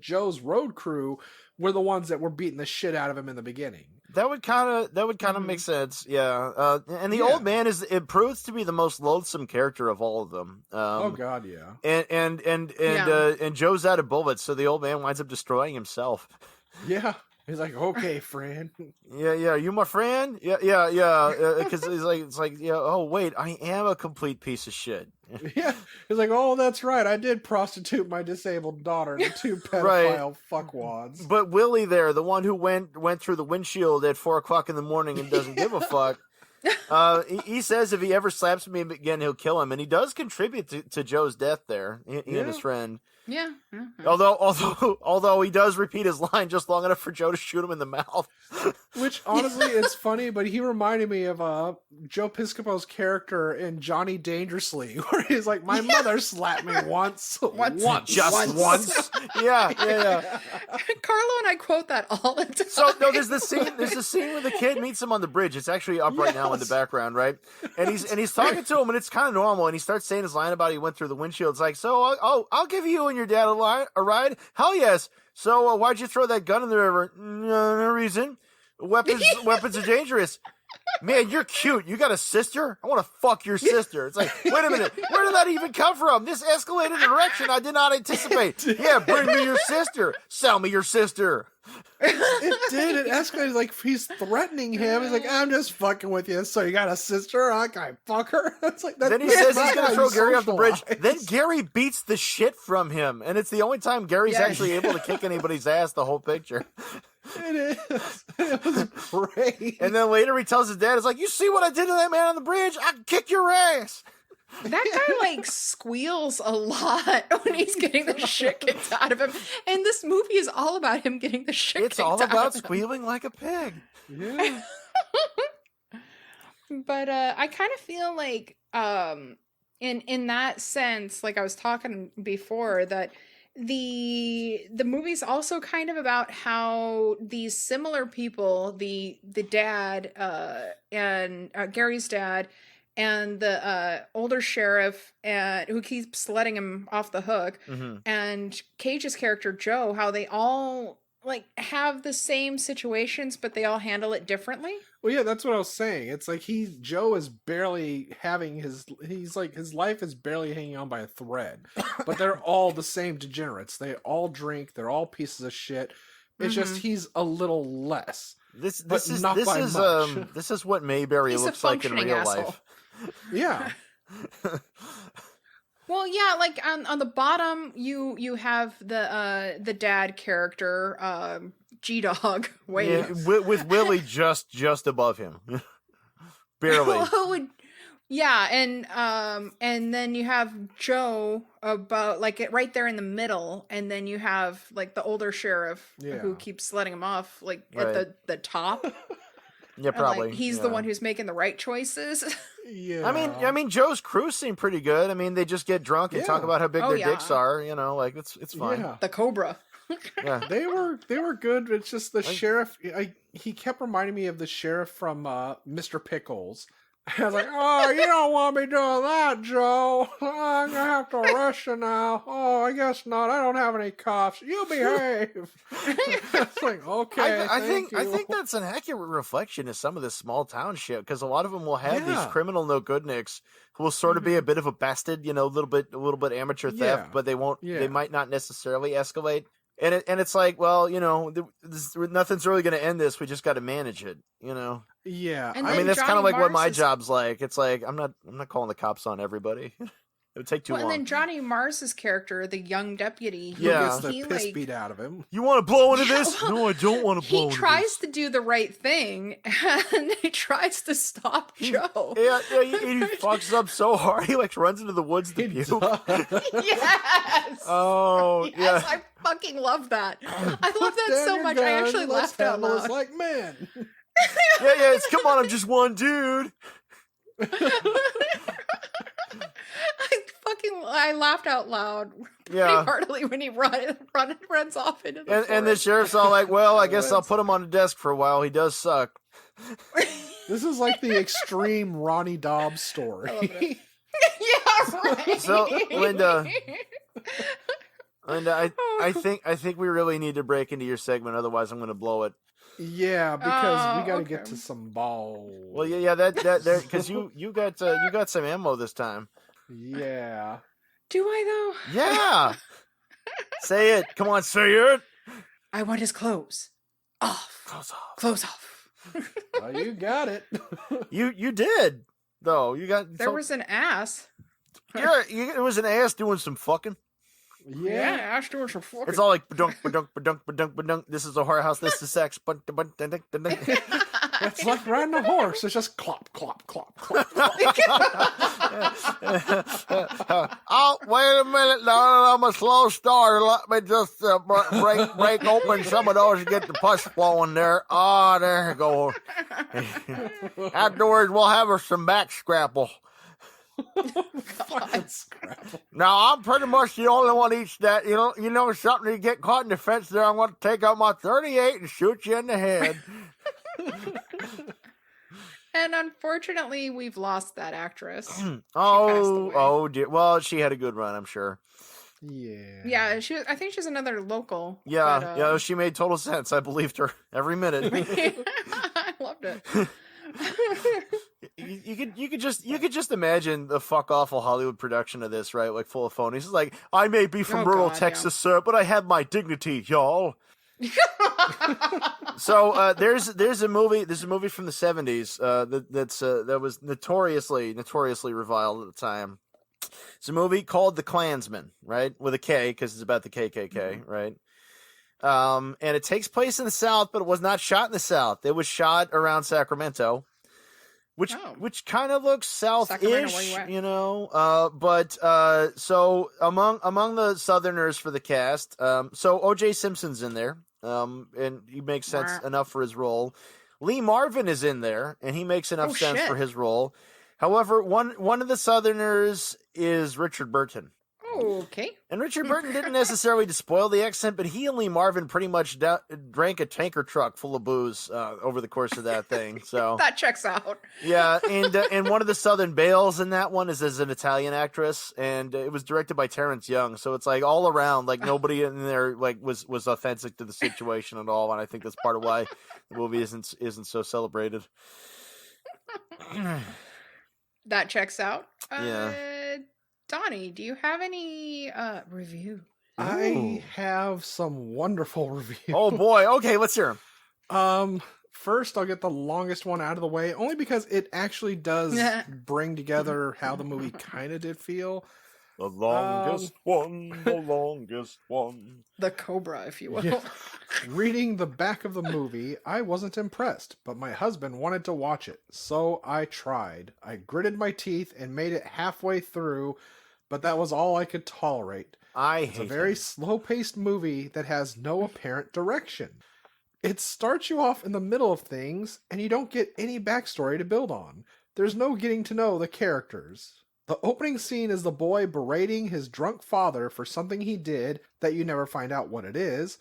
Joe's road crew, were the ones that were beating the shit out of him in the beginning. That would kind of make sense, yeah. And the old man it proves to be the most loathsome character of all of them. Oh God, yeah. And Joe's out of bullets, so the old man winds up destroying himself. Yeah. He's like, okay, friend. Yeah. You my friend? Yeah. Because it's like, oh wait, I am a complete piece of shit. Yeah. He's like, oh, that's right. I did prostitute my disabled daughter to two pedophile fuckwads. But Willy there, the one who went through the windshield at 4:00 in the morning and doesn't give a fuck. He says if he ever slaps me again, he'll kill him, and he does contribute to Joe's death there. He and his friend. Yeah. Although he does repeat his line just long enough for Joe to shoot him in the mouth. Which honestly, it's funny, but he reminded me of Joe Piscopo's character in Johnny Dangerously, where he's like, "My mother slapped me once, Just once. Yeah. Carlo and I quote that all the time. So no, there's the scene where the kid meets him on the bridge. It's actually up right now in the background, right? And he's talking to him, and it's kind of normal. And he starts saying his line about he went through the windshield. It's like, so I'll give you and your dad a ride. Hell yes. So why'd you throw that gun in the river? No reason. Weapons are dangerous. Man, you're cute. You got a sister? I want to fuck your sister. It's like, wait a minute. Where did that even come from? This escalated in a direction I did not anticipate. Yeah, bring me your sister. Sell me your sister. It did. It escalated. Like, he's threatening him. He's like, I'm just fucking with you. So you got a sister? I can fuck her? It's like, then he says he's going to throw Gary off the bridge. Then Gary beats the shit from him. And it's the only time Gary's actually able to kick anybody's ass the whole picture. It is. It was great. And then later he tells his dad, it's like, you see what I did to that man on the bridge? I can kick your ass. That guy squeals a lot when he's getting the shit kicked out of him. And this movie is all about him getting the shit kicked out of him. It's all about squealing like a pig. Yeah. But I kind of feel like in that sense, like I was talking before, that the movie's also kind of about how these similar people, the dad and Gary's dad and the older sheriff who keeps letting him off the hook, and Cage's character Joe, how they all have the same situations, but they all handle it differently. Well, yeah, that's what I was saying. It's like Joe is barely having his life is barely hanging on by a thread. But they're all the same degenerates. They all drink. They're all pieces of shit. It's just he's a little less. This is what Mayberry looks like in real life. Yeah. Well, yeah, like on the bottom, you have the dad character, G-Dog, with Willy just above him, barely. Yeah, and then you have Joe about right there in the middle, and then you have the older sheriff who keeps letting him off at the top. Yeah, probably. And, he's the one who's making the right choices. Yeah. I mean, Joe's crew seem pretty good. I mean, they just get drunk and talk about how big their dicks are. You know, it's fine. Yeah. The Cobra. Yeah, they were good. It's just the sheriff. He kept reminding me of the sheriff from Mr. Pickles. I was like, oh, you don't want me doing that, Joe. Oh, I'm gonna have to arrest you now. Oh, I guess not. I don't have any cuffs. You behave. It's like, okay. I think that's an accurate reflection of some of this small town shit, because a lot of them will have these criminal no goodniks who will sort of be a bit of a bastard, a little bit amateur theft, but they won't. They might not necessarily escalate. And it's like, well, nothing's really going to end this. We just got to manage it, Yeah. I mean, that's kind of like what my job's like. It's like I'm not calling the cops on everybody. It would take too long. And then Johnny Mars's character, the young deputy, who gets the piss beat out of him. You want to blow into this? No, I don't want to blow into this. He tries to do the right thing, and he tries to stop Joe. Yeah, he fucks up so hard. He runs into the woods to puke. Yes. Oh, yes, yeah. I fucking love that. I love that so much. I actually laughed out loud. Like, man. Yeah. It's come on. I'm just one dude. I laughed out loud pretty heartily when he runs off into the forest. And the sheriff's all like, well, I guess I'll put him on the desk for a while. He does suck. This is like the extreme Ronnie Dobbs story. Yeah, right. So, Linda, I think we really need to break into your segment, otherwise I'm going to blow it. Yeah, because we got to get to some balls. Well, yeah, that because you got some ammo this time. Yeah. Do I though? Yeah. Say it. Come on, say it. I want his clothes off. Clothes off. Well, you got it. You did though. You got there was an ass. Yeah, it was an ass doing some fucking. Yeah, ass doing some fucking. It's all like badunk, badunk, badunk, badunk, badunk. This is a whorehouse. This is sex. It's like riding a horse. It's just clop, clop, clop, clop. Oh, wait a minute, darling. I'm a slow starter. Let me just break open some of those and get the pus flowing there. Oh, there you go. Afterwards, we'll have her some back scrapple. Fucking Scrabble. Now, I'm pretty much the only one who eats that. You know something, you get caught in the fence there, I'm going to take out my 38 and shoot you in the head. And unfortunately, we've lost that actress. Oh, dear. Well, she had a good run, I'm sure. Yeah. Yeah, I think she's another local. Yeah, but, yeah, she made total sense. I believed her every minute. I loved it. You could just imagine the fuck awful Hollywood production of this, right? Like full of phonies. It's like, I may be from rural Texas, sir, but I have my dignity, y'all. So there's a movie from the 70s that was notoriously reviled at the time. It's a movie called The Klansman, right? With a K, because it's about the KKK, right? And it takes place in the South, but it was not shot in the South. It was shot around Sacramento, which kind of looks South-ish, you know. So among the Southerners for the cast, so O.J. Simpson's in there, and he makes sense enough for his role. Lee Marvin is in there, and he makes enough sense for his role. However, one of the Southerners is Richard Burton. Okay. And Richard Burton didn't necessarily to spoil the accent, but he and Lee Marvin pretty much drank a tanker truck full of booze over the course of that thing. So that checks out. Yeah, and one of the Southern Belles in that one is as an Italian actress, and it was directed by Terrence Young. So it's like all around, like nobody in there like was authentic to the situation at all, and I think that's part of why the movie isn't so celebrated. That checks out. Yeah. Donnie, do you have any review? I have some wonderful reviews. Oh boy, okay, let's hear them. First I'll get the longest one out of the way, only because it actually does bring together how the movie kind of did feel. The longest one, the longest one. The Cobra, if you will. Yeah. Reading the back of the movie, I wasn't impressed, but my husband wanted to watch it, so I tried. I gritted my teeth and made it halfway through, but that was all I could tolerate. It's a very slow-paced movie that has no apparent direction. It starts you off in the middle of things, and you don't get any backstory to build on. There's no getting to know the characters. The opening scene is the boy berating his drunk father for something he did that you never find out what it is.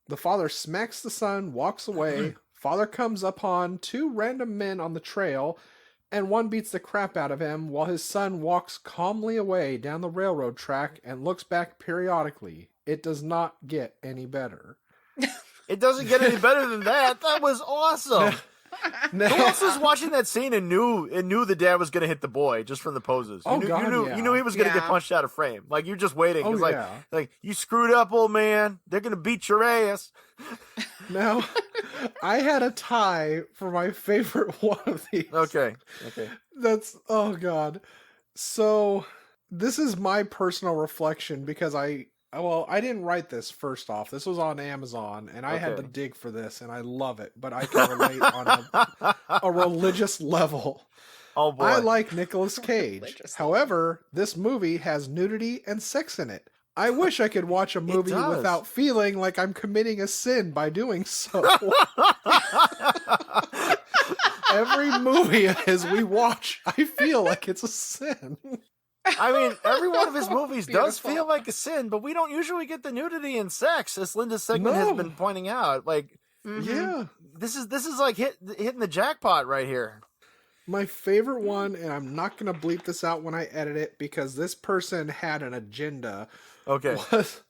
The father smacks the son, walks away. Father comes upon two random men on the trail, and one beats the crap out of him while his son walks calmly away down the railroad track and looks back periodically. It does not get any better. It doesn't get any better than that. That was awesome. Who else was watching that scene and knew the dad was going to hit the boy just from the poses? You knew he was going to get punched out of frame. Like, you're just waiting. It's like, you screwed up, old man. They're going to beat your ass. Now, I had a tie for my favorite one of these. Okay. That's, oh God. So, this is my personal reflection because I didn't write this first off. This was on Amazon, and I had to dig for this, and I love it, but I can relate on a religious level. Oh boy. I like Nicolas Cage. However, this movie has nudity and sex in it. I wish I could watch a movie without feeling like I'm committing a sin by doing so. Every movie as we watch, I feel like it's a sin. I mean, every one of his movies does feel like a sin, but we don't usually get the nudity and sex, as Linda Sigmund has been pointing out. Like, yeah, this is like hitting the jackpot right here. My favorite one, and I'm not going to bleep this out when I edit it because this person had an agenda. Okay. Was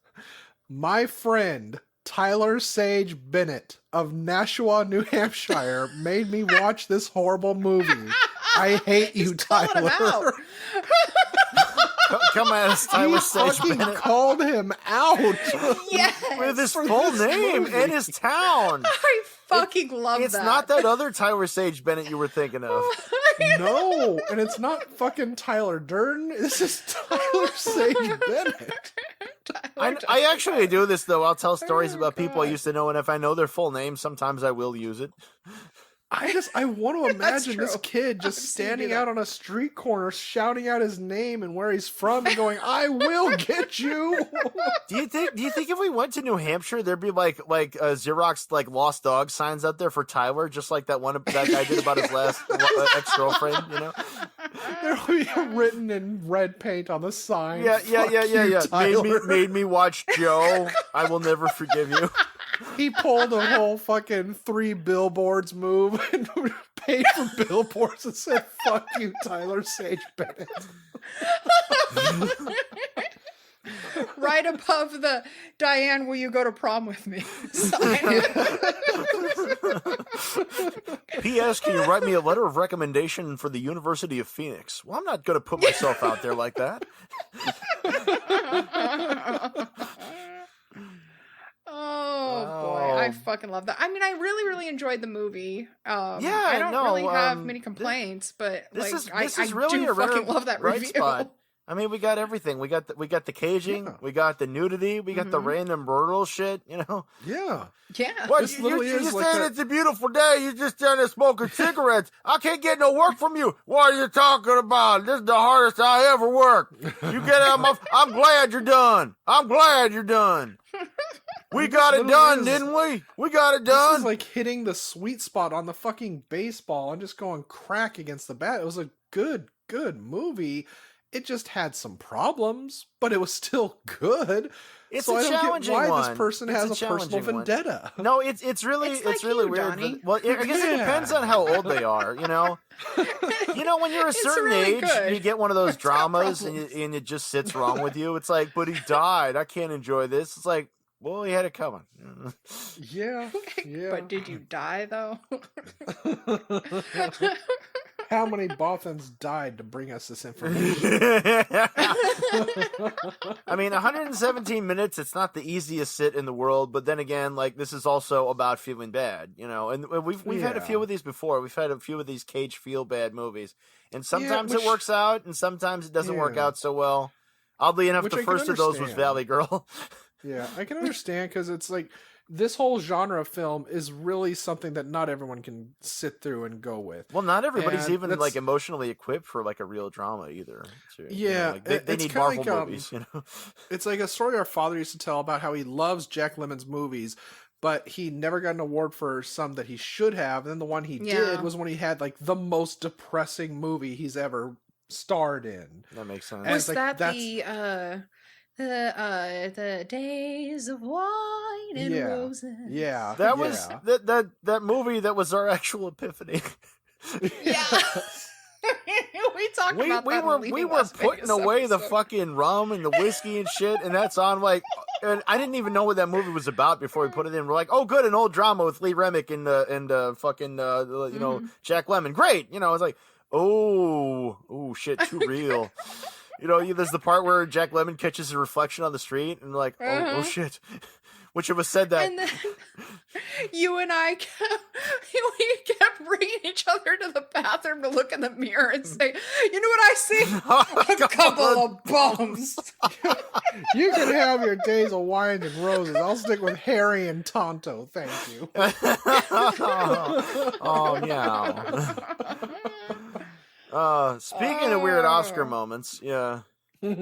my friend Tyler Sage Bennett of Nashua, New Hampshire, made me watch this horrible movie. I hate you, Tyler. Come at us, Tyler Sage Bennett. Called him out. Yes. With his full name and his town. I fucking love that. It's not that other Tyler Sage Bennett you were thinking of. No, and it's not fucking Tyler Dern. This is Tyler Sage Bennett. I actually do this, though. I'll tell stories about people I used to know, and if I know their full name, sometimes I will use it. I want to imagine this true. kid I've just seen you standing do that. out on a street corner, shouting out his name and where he's from, and going, "I will get you." Do you think if we went to New Hampshire, there'd be like Xerox like lost dog signs out there for Tyler, just like that guy did about his last ex-girlfriend, you know? There'll be written in red paint on the sign. Yeah. "Fuck you, Tyler." Made me watch Joe. I will never forgive you. He pulled a whole fucking 3 billboards move and paid for billboards and said, "Fuck you, Tyler Sage Bennett." Right above the Diane, will you go to prom with me sign. P.S. Can you write me a letter of recommendation for the University of Phoenix? Well, I'm not going to put myself out there like that. Oh boy, I fucking love that. I mean, I really, really enjoyed the movie. Yeah, I don't really have many this- complaints, but This like, is I really do a rare fucking love that bright review. spot. I mean, we got everything. We got the caging, Yeah. we got the nudity, we got the random brutal shit. You know, Yeah. Yeah. what This literally you're is like saying that- it's a beautiful day. You're just down there smoking cigarettes. I can't get no work from you. What are you talking about? This is the hardest I ever worked. You get out my. I'm glad you're done. I'm glad you're done. We got it literally done, is- didn't we? We got it This done. is like hitting the sweet spot on the fucking baseball and just going crack against the bat. It was a good movie. It just had some problems, but it was still good. It's so a I don't get challenging why one. this person It's has a a personal challenging one. vendetta. No, it's really It's like really you, weird. Donnie. Well, I guess it depends on how old they are. You know, when you're a It's certain really age, good. you get one of those It's got dramas, problems. and it just sits wrong with you. It's like, but he died. I can't enjoy this. It's like, well, he had it coming. Yeah. Yeah. But did you die though? How many Bothans died to bring us this information? I mean, 117 minutes, it's not the easiest sit in the world, but then again, like, this is also about feeling bad, you know, and we've had a few Yeah. of these before. We've had a few of these Cage feel bad movies, and sometimes which- it works out, and sometimes it doesn't work Yeah. out so well. Oddly enough, Which the I can first of those was understand. Valley Girl. Yeah, I can understand because it's like this whole genre of film is really something that not everyone can sit through and go with. Well, not everybody's And even, that's- like, emotionally equipped for, like, a real drama either. too, you know, Yeah, like, they it's need kinda Marvel like, movies, you know? It's like a story our father used to tell about how he loves Jack Lemmon's movies, but he never got an award for some that he should have. And then the one he Yeah. did was when he had like the most depressing movie he's ever starred in. That makes sense. And Was it's like, that the days of wine and Yeah. roses? Yeah, That was yeah. that movie that was our actual epiphany. Yeah. We talked we about we that. were in the we Leaving were Las putting Vegas away the episode. fucking rum and the whiskey and shit, and that's on like, and I didn't even know what that movie was about before we put it in. We're like, oh, good, an old drama with Lee Remick and fucking you know, Jack Lemmon, great. You know, it's like, oh shit, too real. You know, there's the part where Jack Lemmon catches a reflection on the street, and like, oh shit. Which of us said that? And then you and I we kept bringing each other to the bathroom to look in the mirror and say, you know what I see? A couple of bums. You can have your days of wine and roses. I'll stick with Harry and Tonto. Thank you. Oh yeah. Speaking of weird Oscar moments, yeah. You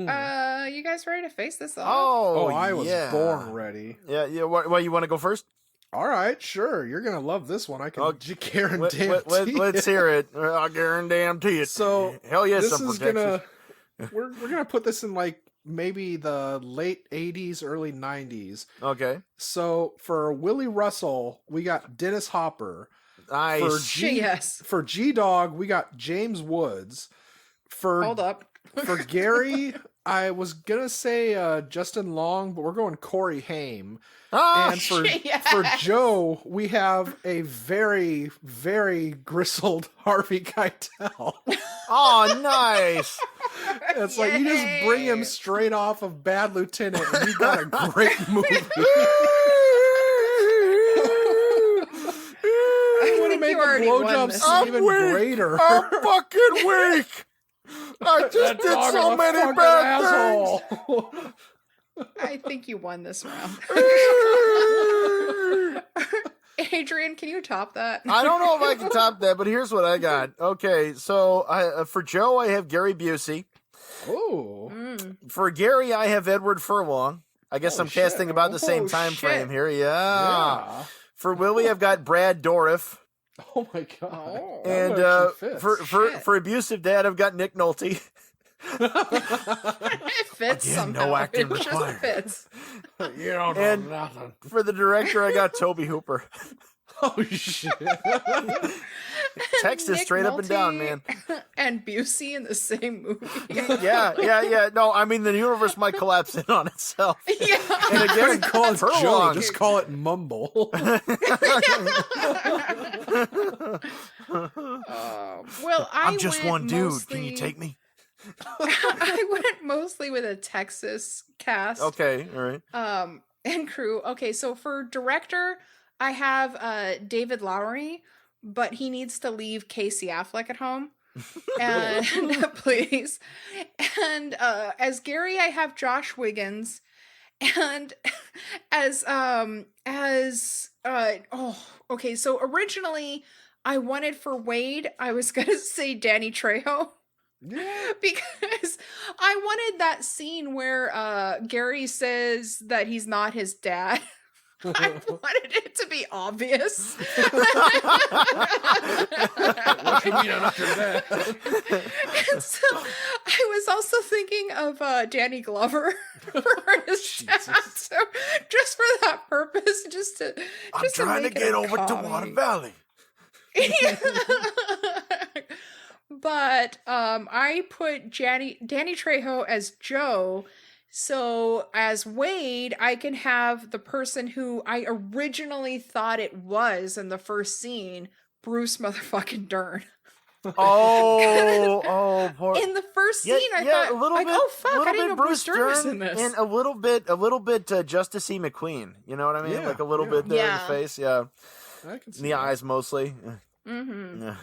guys ready to face this off? Oh, I was yeah. born ready. Yeah. What you want to go first? All right, sure. You're gonna love this one. I can Oh, guarantee. Let's hear it. I guarantee it. So hell yes, this some is protection. we're gonna put this in like maybe the late 80s, early 90s. Okay, So for Willy Russell, we got Dennis Hopper. nice. Yes. For G Dog, we got James Woods. For Hold up. for Gary, I was gonna say Justin Long, but we're going Corey Haim. Ah, And for Yes. Joe, we have a very, very gristled Harvey Keitel. oh, nice. It's like you just bring him Yay. straight off of Bad Lieutenant, and you got a great movie. I want to think make you the already won blowjob this. scene I'm even weak. greater. I'm fucking weak. I just That did dog so is a many fucking bad I think you won this round. things. Adrian, can you top that? I don't know if I can top that, but here's what I got. Okay, so for Joe, I have Gary Busey. Oh. For Gary, I have Edward Furlong. I guess I'm casting about the same time shit. frame here. Yeah. For Willy, I've got Brad Dourif. Oh my god. Oh. And for abusive dad, I've got Nick Nolte. It fits Again, somehow. no acting it just required. fits. You don't know And nothing. for the director, I got Toby Hooper. Oh shit. Text is Nick straight up and down, Nolte man. And Busey in the same movie. Yeah. No, I mean, the universe might collapse in on itself. Yeah. And again, Call it Joe. Furlong. Just call it Mumble. Well, I'm just went one dude. mostly- Can you take me? I went mostly with a Texas cast. Okay, all right. And crew. Okay, so for director, I have David Lowery, but he needs to leave Casey Affleck at home. And please. And as Gary, I have Josh Wiggins. And okay, so originally I wanted for Wade, I was gonna say Danny Trejo. Yeah. Because I wanted that scene where Gary says that he's not his dad. I wanted it to be obvious. What you mean I'm not your dad? And so I was also thinking of Danny Glover for his dad. So just for that purpose, I'm trying to get over to Water Valley. But I put Danny Trejo as Joe. So as Wade, I can have the person who I originally thought it was in the first scene, Bruce motherfucking Dern. Poor. In the first scene, I thought, a little like, bit, oh fuck, little I didn't bit know Bruce Dern was in this. and a little bit Justice E. McQueen. You know what I mean? Yeah, Like a little yeah. bit there in Yeah. the face. Yeah, I can see in the that. eyes mostly. Mm-hmm. Yeah.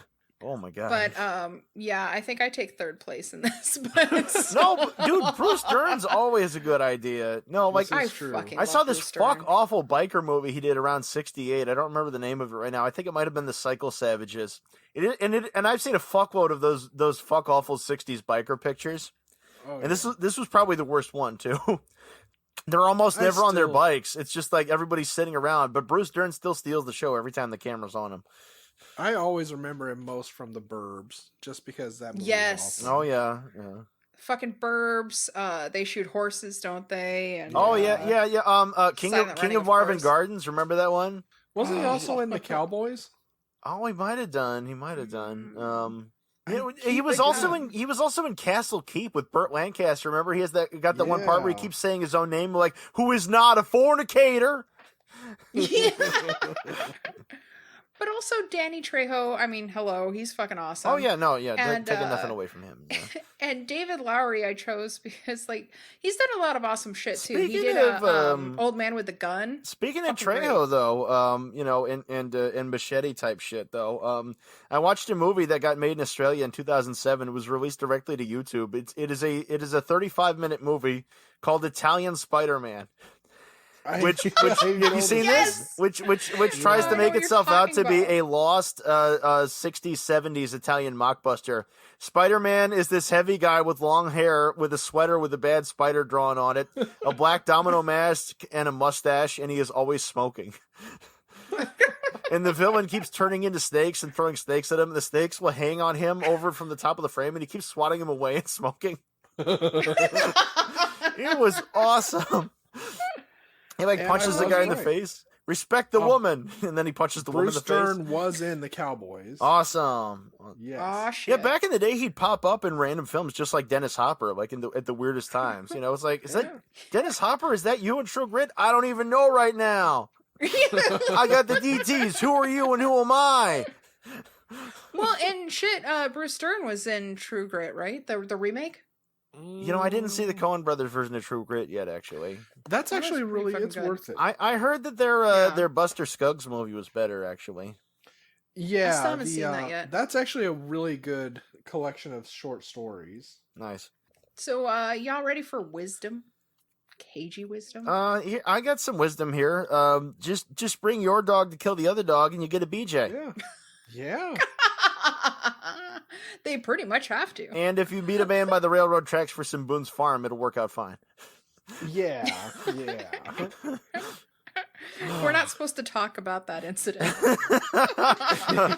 Oh my god. But yeah, I think I take third place in this. But No, but, dude, Bruce Dern's always a good idea. No, like This I is true. fucking I saw love this Bruce fuck Dern. awful biker movie he did around '68. I don't remember the name of it right now. I think it might have been the Cycle Savages. And I've seen a fuckload of those fuck awful '60s biker pictures. Oh, And this was probably the worst one too. They're almost I never on their still- bikes. It's just like everybody's sitting around. But Bruce Dern still steals the show every time the camera's on him. I always remember him most from The Burbs, just because that movie Yes. is awesome. Oh yeah. Fucking Burbs, they shoot horses, don't they? And Oh yeah. King Silent Running, of of Marvin course. Gardens. Remember that one? Wasn't he also in The Cowboys? Oh, he might have done. He I he keep was thinking- also in Castle Keep with Burt Lancaster. Remember, he has got that one part where he Yeah. keeps saying his own name, like "who is not a fornicator." Yeah. But also Danny Trejo, I mean, hello, he's fucking awesome. Oh yeah, no, yeah, And, taking nothing away from him. Yeah. And David Lowery I chose because like he's done a lot of awesome shit too. He Speaking did of, Old Man with the Gun. Speaking of Fucking Trejo, though, and machete type shit, though, I watched a movie that got made in Australia in 2007. It was released directly to YouTube. It is a 35-minute movie called Italian Spider-Man. Which have you seen Yes! this? Which tries I to know make what you're itself out to talking be about. a lost 60s 70s Italian mockbuster. Spider-Man is this heavy guy with long hair with a sweater with a bad spider drawn on it, a black domino mask and a mustache, and he is always smoking. And the villain keeps turning into snakes and throwing snakes at him. And the snakes will hang on him over from the top of the frame, and he keeps swatting them away and smoking. It was awesome. He And punches I the guy in the love it. face. Respect the woman, and then he punches the woman in Bruce the face. Dern was in The Cowboys. Awesome. Yes. Oh shit. Yeah, back in the day, he'd pop up in random films just like Dennis Hopper, like at the weirdest times. You know, it's like, is that Dennis Hopper? Is that you in True Grit? I don't even know right now. I got the DTs. Who are you and who am I? Well, and shit, Bruce Dern was in True Grit, right? The remake? You know, I didn't see the Coen Brothers version of True Grit yet. Actually, That's That was actually pretty really, fucking it's good. worth it. I heard that Yeah. their Buster Scruggs movie was better. Actually, Yeah, still haven't seen that yet. That's actually a really good collection of short stories. nice. So, y'all ready for wisdom? cagey wisdom? Here, I got some wisdom here. Just bring your dog to kill the other dog, and you get a BJ. Yeah. They pretty much have to. And if you beat a man by the railroad tracks for some Boone's Farm, it'll work out fine. Yeah. We're not supposed to talk about that incident.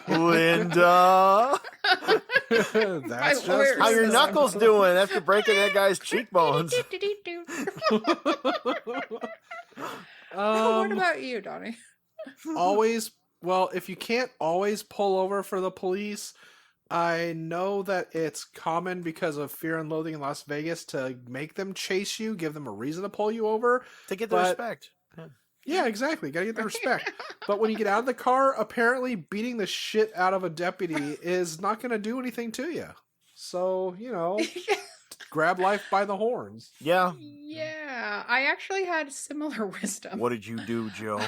Linda, That's just lawyers how your says knuckles I'm- doing after breaking that guy's cheekbones? What about you, Donnie? always. Well, if you can't always pull over for the police, I know that it's common because of Fear and Loathing in Las Vegas to make them chase you, give them a reason to pull you over. To get the But- respect. Yeah, exactly. Gotta get the respect. But when you get out of the car, apparently beating the shit out of a deputy is not gonna do anything to you. So, grab life by the horns. Yeah. Yeah, I actually had similar wisdom. What did you do, Joe?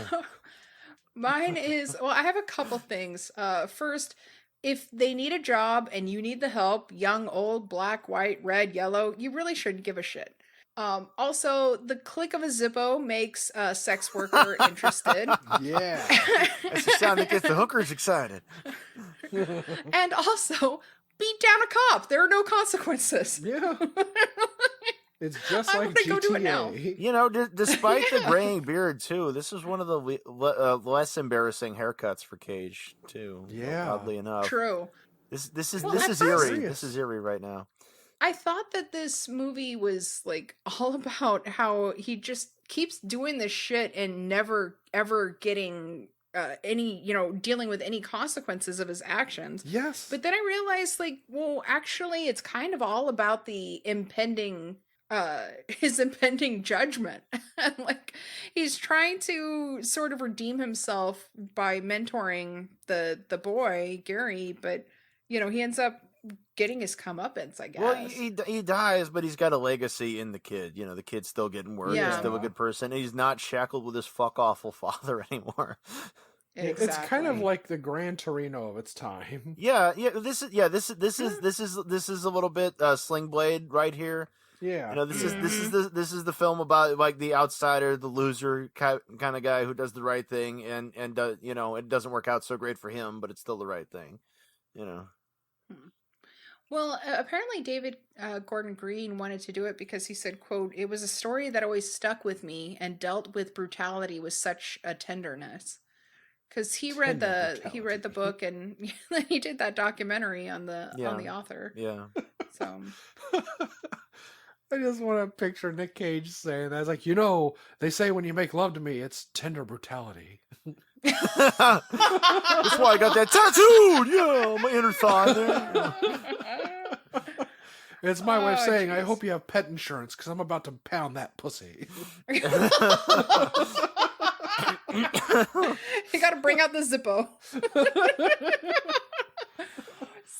Mine is, well, I have a couple things. First, if they need a job and you need the help, young, old, black, white, red, yellow, you really shouldn't give a shit. Also, the click of a Zippo makes a sex worker interested. Yeah. That's the sound that gets the hookers excited. And also, beat down a cop. There are no consequences. Yeah. It's just I like wanna go do it now. GTA. Despite the graying beard too, this is one of the less embarrassing haircuts for Cage too. Yeah. Oddly enough, True. This is Well, this at is first- eerie. This is eerie right now. I thought that this movie was like all about how he just keeps doing this shit and never ever getting any, dealing with any consequences of his actions. Yes. But then I realized, like, well, actually, it's kind of all about the his impending judgment. And like, he's trying to sort of redeem himself by mentoring the boy Garry, but he ends up getting his comeuppance, I guess. Well, he dies, but he's got a legacy in the kid. The kid's still getting work. He's Yeah. still a good person. He's not shackled with his fuck awful father anymore. It's kind of Exactly. like the Gran Torino of its time. Yeah. This is a little bit Sling Blade right here. Yeah. This is the film about like the outsider, the loser kind of guy who does the right thing, and it doesn't work out so great for him, but it's still the right thing. Well, apparently David Gordon Green wanted to do it because he said, quote, "It was a story that always stuck with me and dealt with brutality with such a tenderness." Because he read the book and then he did that documentary on the author. Yeah. So I just want to picture Nick Cage saying that. It's like, they say when you make love to me, it's tender brutality. That's why I got that tattooed. Yeah, my inner thigh there. It's my way of Oh, saying, I jeez. hope you have pet insurance because I'm about to pound that pussy. you got to bring out the Zippo.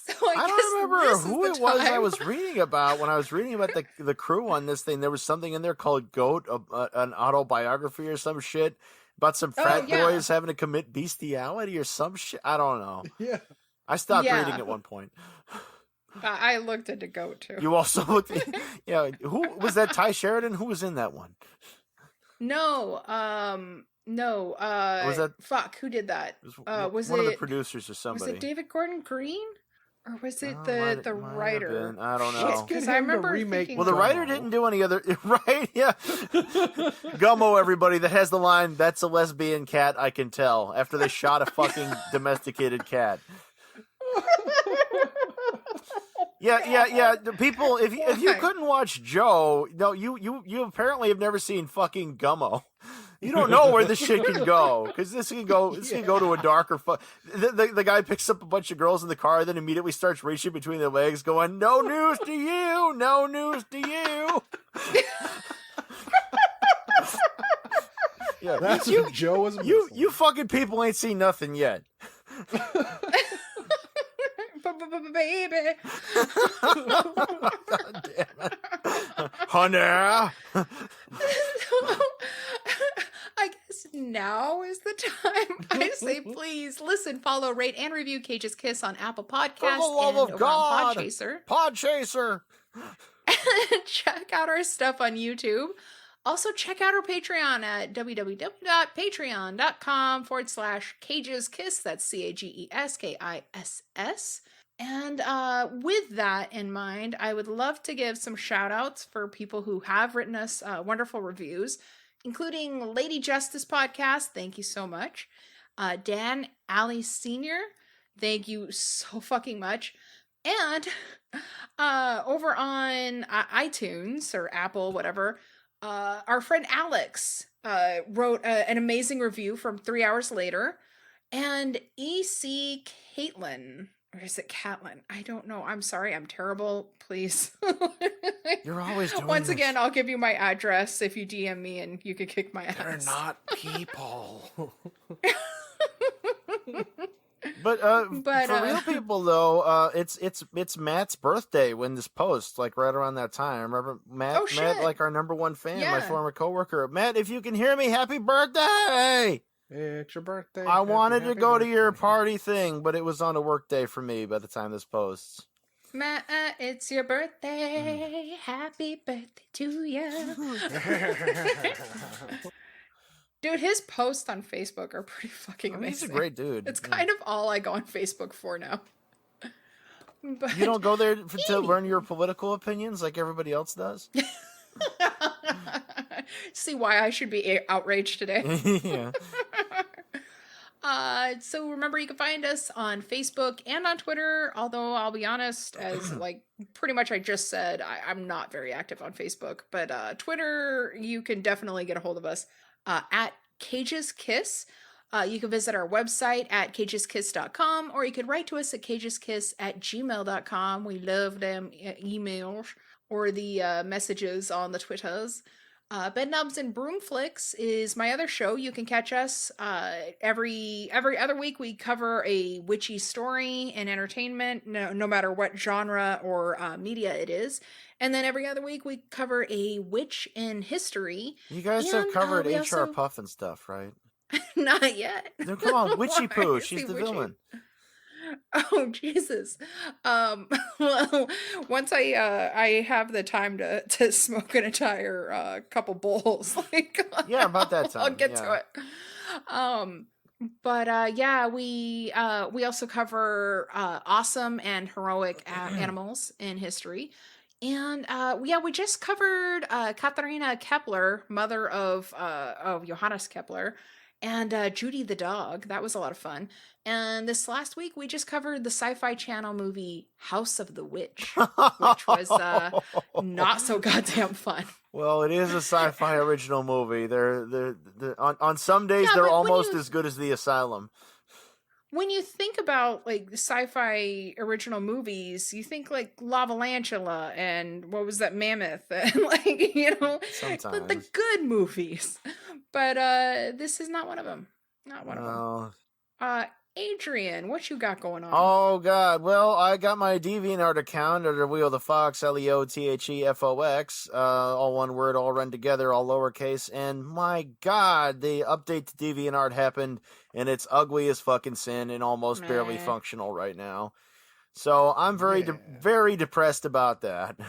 So I don't remember who it was I was reading about when I was reading about the crew on this thing. There was something in there called Goat, an autobiography or some shit about some frat yeah. boys having to commit bestiality or some shit. I don't know. Yeah. I stopped Yeah. reading at one point. I looked into Goat too. You also looked. Yeah, who was that? Ty Sheridan? Who was in that one? No. Was that- fuck? Who did that? Was one of the it- producers or Was somebody? it David Gordon Green? Or was it Oh, the might have writer? been. I don't Shit, know. Let's get 'cause him I to remember remake thinking- Well, the writer Gummo. didn't do any other. Right? Yeah. Gummo, everybody, that has the line, "That's a lesbian cat, I can tell," after they shot a fucking domesticated cat. Yeah. The people, if you Why? couldn't watch Joe, no, you apparently have never seen fucking Gummo. You don't know where this shit can go, because this can go to a darker. The guy picks up a bunch of girls in the car, then immediately starts reaching between their legs, going, "No news to you, no news to you." Yeah, That's you what Joe was you fucking people ain't seen nothing yet. Baby. God damn it. Honey. I guess now is the time. I say, please listen, follow, rate, and review Cage's Kiss on Apple Podcasts For the love and of over God. on Podchaser. Podchaser. Check out our stuff on YouTube. Also, check out our Patreon at www.patreon.com/CagesKiss. That's CAGESKISS. And with that in mind, I would love to give some shout outs for people who have written us wonderful reviews, including Lady Justice Podcast. Thank you so much. Dan Alley Sr., thank you so fucking much. And over on iTunes or Apple, whatever, our friend Alex wrote an amazing review from 3 hours later. And E.C. Caitlin, or is it Catlin? I don't know. I'm sorry. I'm terrible. Please. You're always doing Once this. again, I'll give you my address if you DM me and you can kick my ass. They're not people. But for real people though, it's Matt's birthday when this posts, like right around that time. I remember Matt, Oh, shit. Matt, like our number one fan, my Yeah. former coworker. Matt, if you can hear me, happy birthday! It's your birthday. I wanted to happy go to your birthday. party thing, but it was on a work day for me by the time this posts. Matt, it's your birthday. Happy birthday to you. Dude, his posts on Facebook are pretty fucking I mean, he's a amazing. great dude. It's kind of all I go on Facebook for now. But You don't go there to learn your political opinions like everybody else does? see why I should be outraged today. Yeah. So remember, you can find us on Facebook and on Twitter, although I'll be honest, as like pretty much I just said, I'm not very active on Facebook, but Twitter, you can definitely get a hold of us at Cages Kiss. You can visit our website at cageskiss.com, or you can write to us at cageskiss@gmail.com. We love them emails or the messages on the Twitters. Bedknobs and Broomflicks is my other show. You can catch us every other week. We cover a witchy story and entertainment, no matter what genre or media it is. And then every other week we cover a witch in history. You guys have And, covered we HR also- Puff and stuff, right? Not yet. No, come on, Witchy Poo. Why is She's he the witchy? villain. Oh Jesus! Well, once I have the time to smoke an entire couple bowls, like Yeah, about that I'll time, get yeah. to it. But yeah, we also cover awesome and heroic animals in history, and yeah, we just covered Katharina Kepler, mother of Johannes Kepler. And Judy the dog. That was a lot of fun. And this last week, we just covered the Sci-Fi Channel movie House of the Witch, which was not so goddamn fun. Well, it is a sci-fi original movie. They're on some days Yeah, they're but when almost you- as good as The Asylum. When you think about like the sci-fi original movies, you think like Lavalantula and what was that, Mammoth, and like the Sometimes. good movies. But this is not one of them. Not one of them. Oh. Adrian, what you got going on? Oh God! Well, I got my DeviantArt account under Wheel the Fox, LeoTheFox, all one word, all run together, all lowercase. And my God, the update to DeviantArt happened, and it's ugly as fucking sin and almost barely Meh. functional right now. So I'm very Yeah. very depressed about that.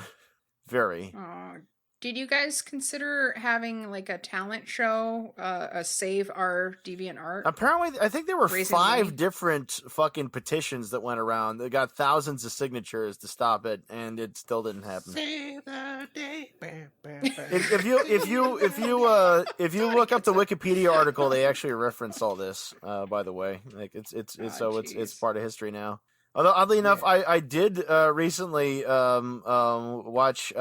Very. Aw, did you guys consider having like a talent show, a Save Our DeviantArt? Apparently, I think there were Raising 5 money. different fucking petitions that went around. They got thousands of signatures to stop it, and it still didn't happen. Save the day. Bam, bam, bam. If you look up the Wikipedia article, they actually reference all this. By the way, like it's jeez. part of history now. Although oddly enough, I did recently watch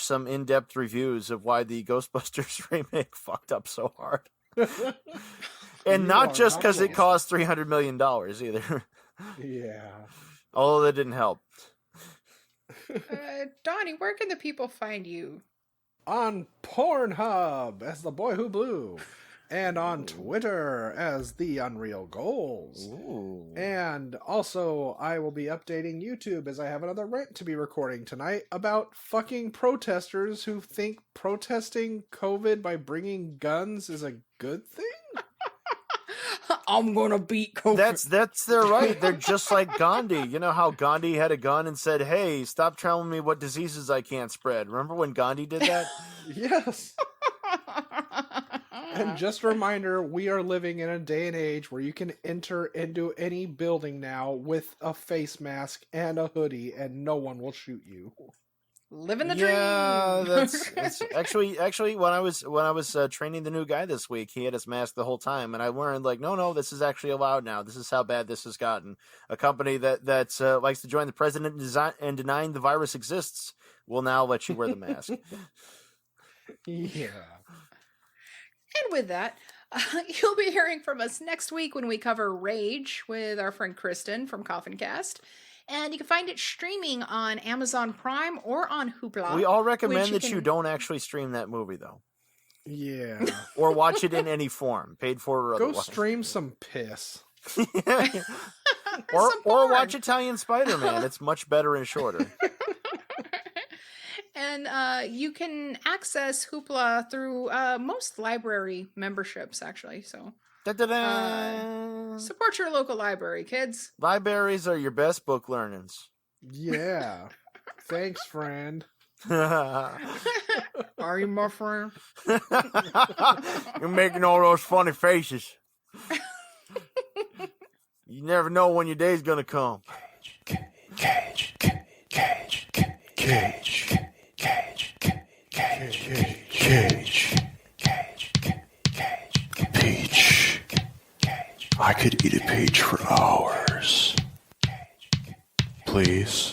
some in-depth reviews of why the Ghostbusters remake fucked up so hard, and You not are just not because it kidding. cost $300 million either. Yeah. Although that didn't help. Donnie, where can the people find you? On Pornhub as the boy who blew, and on Twitter as the Unreal Goals. Ooh. And also, I will be updating YouTube as I have another rant to be recording tonight about fucking protesters who think protesting COVID by bringing guns is a good thing. I'm gonna beat COVID. That's their right. They're just like Gandhi. You know how Gandhi had a gun and said, "Hey, stop telling me what diseases I can't spread." Remember when Gandhi did that? Yes. And just a reminder, we are living in a day and age where you can enter into any building now with a face mask and a hoodie, and no one will shoot you. Living the Yeah, dream. that's actually when I was training the new guy this week, he had his mask the whole time, and I learned like no, this is actually allowed now. This is how bad this has gotten. A company that likes to join the president in denying the virus exists will now let you wear the mask. Yeah. And with that, you'll be hearing from us next week when we cover Rage with our friend Kristen from Coffin Cast. And you can find it streaming on Amazon Prime or on Hoopla. We all recommend which that you don't actually stream that movie though, Yeah. or watch it in any form, paid for or Go otherwise. stream some piss. or Some porn. watch Italian Spider-Man. It's much better and shorter. And you can access Hoopla through most library memberships, actually. So Da-da-da. support your local library, kids. Libraries are your best book learnings. Yeah. Thanks, friend. Are you my friend? You're making all those funny faces. You never know when your day's gonna come. Cage. Peach. I could eat a peach for hours. Please.